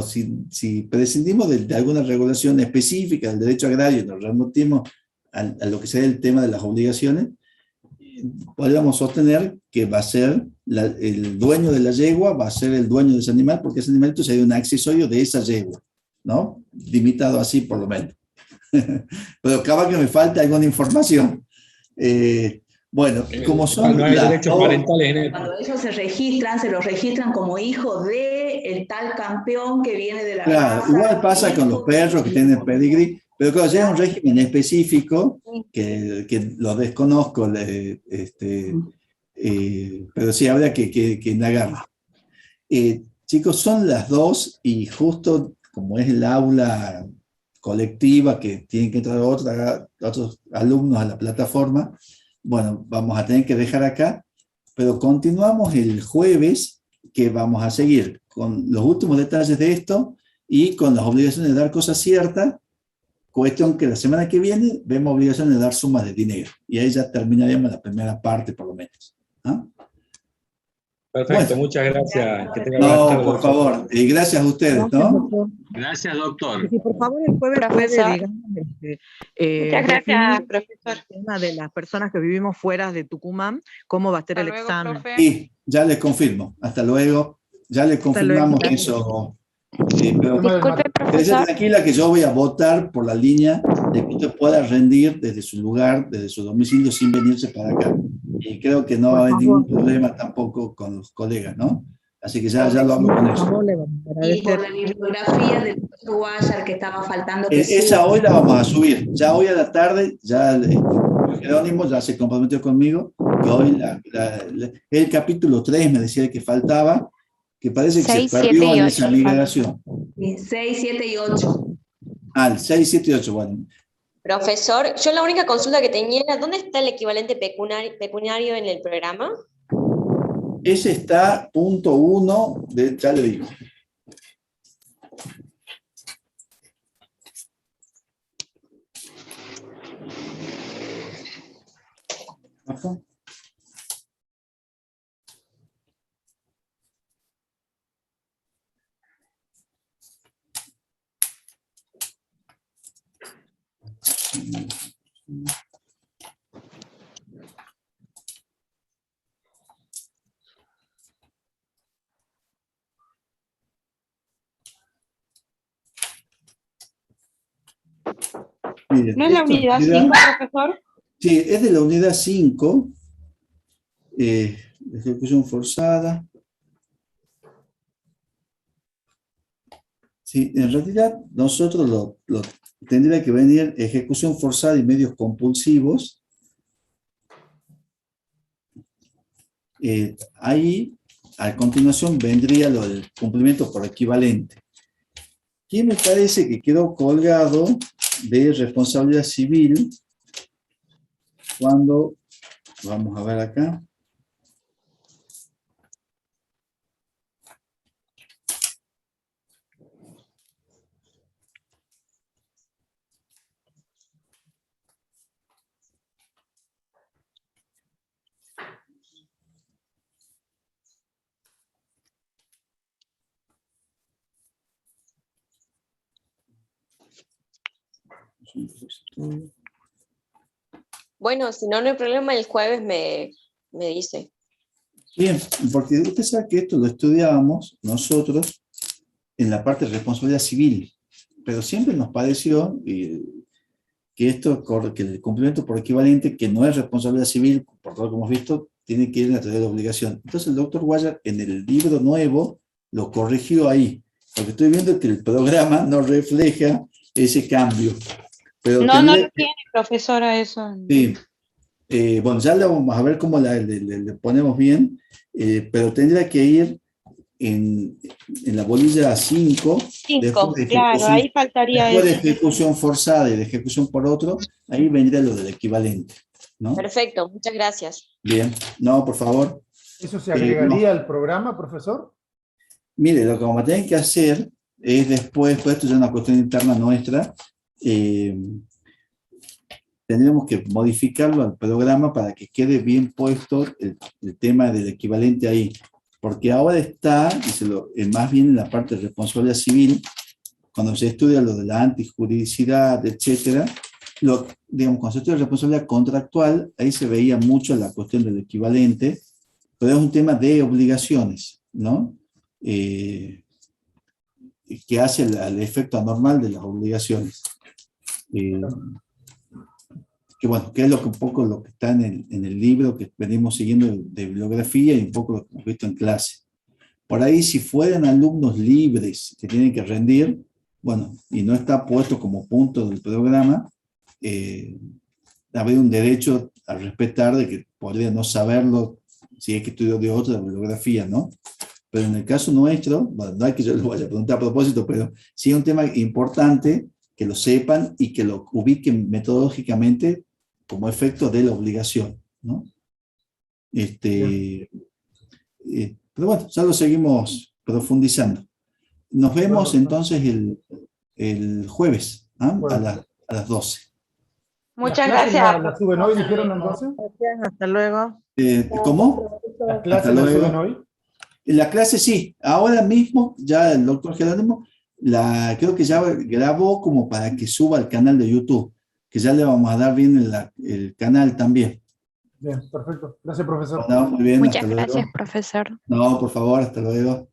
Speaker 1: si prescindimos de alguna regulación específica del derecho agrario y nos remontimos a lo que sería el tema de las obligaciones, podríamos sostener que va a ser el dueño de la yegua, va a ser el dueño de ese animal, porque ese animalito sería un accesorio de esa yegua, ¿no? Limitado así por lo menos. Pero acaba que me falta alguna información. Bueno, como son...
Speaker 7: No hay derechos parentales en él.
Speaker 5: Cuando ellos se los registran como hijo de el tal campeón que viene de la
Speaker 1: Claro,
Speaker 5: raza.
Speaker 1: igual pasa con los perros que tienen pedigrí, pero claro, ya es un régimen específico que lo desconozco, pero sí habría que indagarlo. Chicos, son las 2 y justo como es el aula colectiva que tienen que entrar otros alumnos a la plataforma, bueno, vamos a tener que dejar acá, pero continuamos el jueves, que vamos a seguir con los últimos detalles de esto y con las obligaciones de dar cosas ciertas, cuestión que la semana que viene vemos obligaciones de dar sumas de dinero, y ahí ya terminaríamos la primera parte por lo menos. ¿Ah?
Speaker 7: Perfecto,
Speaker 1: bueno,
Speaker 7: muchas gracias. Que tenga
Speaker 1: no,
Speaker 7: tarde,
Speaker 1: por favor, y gracias a ustedes, ¿no?
Speaker 8: Gracias, doctor.
Speaker 2: Sí, por favor, el jueves puede, digamos,
Speaker 10: muchas gracias, profesor.
Speaker 2: El tema de las personas que vivimos fuera de Tucumán, cómo va a ser el examen.
Speaker 1: Sí, ya les confirmo. Hasta luego. Ya les confirmamos eso. Pero quédese tranquila que yo voy a votar por la línea de que usted pueda rendir desde su lugar, desde su domicilio, sin venirse para acá. Y creo que no va a haber ningún problema tampoco con los colegas, ¿no? Así que ya lo hablo con ellos.
Speaker 5: Y por la bibliografía del profesor Guayar que estaba faltando.
Speaker 1: Esa hoy la vamos a subir. Ya hoy a la tarde, ya Jerónimo ya se comprometió conmigo, que hoy el capítulo 3 me decía que faltaba, que parece que
Speaker 10: 6,
Speaker 1: se perdió
Speaker 10: 7 y
Speaker 1: en
Speaker 10: 8,
Speaker 1: esa migración.
Speaker 5: 6, 7 y 8.
Speaker 1: El 6, 7 y 8, bueno.
Speaker 10: Profesor, yo la única consulta que tenía era, ¿dónde está el equivalente pecuniario en el programa?
Speaker 1: Ese está punto 1, ya le digo. Ajá. Miren,
Speaker 10: ¿No es la unidad 5, profesor?
Speaker 1: Sí, es de la unidad 5, ejecución forzada. Sí, en realidad nosotros lo tendría que venir ejecución forzada y medios compulsivos. Ahí, a continuación, vendría lo del cumplimiento por equivalente. ¿Quién me parece que quedó colgado de responsabilidad civil cuando, vamos a ver acá,
Speaker 10: Bueno, si no, no hay problema, el jueves me dice.
Speaker 1: Bien, porque usted sabe que esto lo estudiábamos nosotros en la parte de responsabilidad civil, pero siempre nos pareció que esto, que el cumplimiento por equivalente, que no es responsabilidad civil, por todo lo que hemos visto, tiene que ir en la teoría de obligación. Entonces el doctor Guayar en el libro nuevo lo corrigió ahí, porque estoy viendo que el programa no refleja ese cambio. Pero
Speaker 2: no lo tiene, profesora, eso.
Speaker 1: Sí. Bueno, ya le vamos a ver cómo le ponemos bien, pero tendría que ir en la bolilla 5.
Speaker 2: 5, claro, ahí faltaría
Speaker 1: después de
Speaker 2: eso.
Speaker 1: ejecución forzada y de ejecución por otro, ahí vendría lo del equivalente, ¿no?
Speaker 10: Perfecto, muchas gracias.
Speaker 1: Bien, no, por favor.
Speaker 11: ¿Eso se agregaría
Speaker 1: no.
Speaker 11: al programa, profesor?
Speaker 1: Mire, lo que vamos a tener que hacer es después, pues esto ya es una cuestión interna nuestra, tendremos que modificarlo al programa para que quede bien puesto el tema del equivalente ahí. Porque ahora está, más bien en la parte de responsabilidad civil, cuando se estudia lo de la antijuridicidad, etcétera, digamos, cuando se estudia responsabilidad contractual, ahí se veía mucho la cuestión del equivalente, pero es un tema de obligaciones, ¿no? Que hace el efecto anormal de las obligaciones. Que bueno, que es un poco lo que está en el libro que venimos siguiendo de bibliografía y un poco lo que hemos visto en clase. Por ahí, si fueran alumnos libres que tienen que rendir, bueno, y no está puesto como punto del programa, habría un derecho a respetar de que podría no saberlo si es que estudió de otra bibliografía, ¿no? Pero en el caso nuestro, bueno, no es que yo lo vaya a preguntar a propósito, pero sí es un tema importante que lo sepan y que lo ubiquen metodológicamente como efecto de la obligación, ¿no? Pero bueno, ya lo seguimos profundizando. Nos vemos entonces el jueves, ¿ah? A las 12.
Speaker 2: Muchas gracias.
Speaker 11: ¿Las suben hoy, dijeron entonces?
Speaker 2: Hasta luego.
Speaker 1: ¿Cómo?
Speaker 11: ¿Las clases las suben hoy?
Speaker 1: La clase sí, ahora mismo ya el doctor Jerónimo creo que ya grabó como para que suba al canal de YouTube, que ya le vamos a dar bien el canal también.
Speaker 11: Bien, perfecto. Gracias, profesor.
Speaker 1: No, muy bien,
Speaker 10: Muchas
Speaker 1: hasta
Speaker 10: gracias,
Speaker 1: luego.
Speaker 10: profesor.
Speaker 1: No, por favor, hasta luego.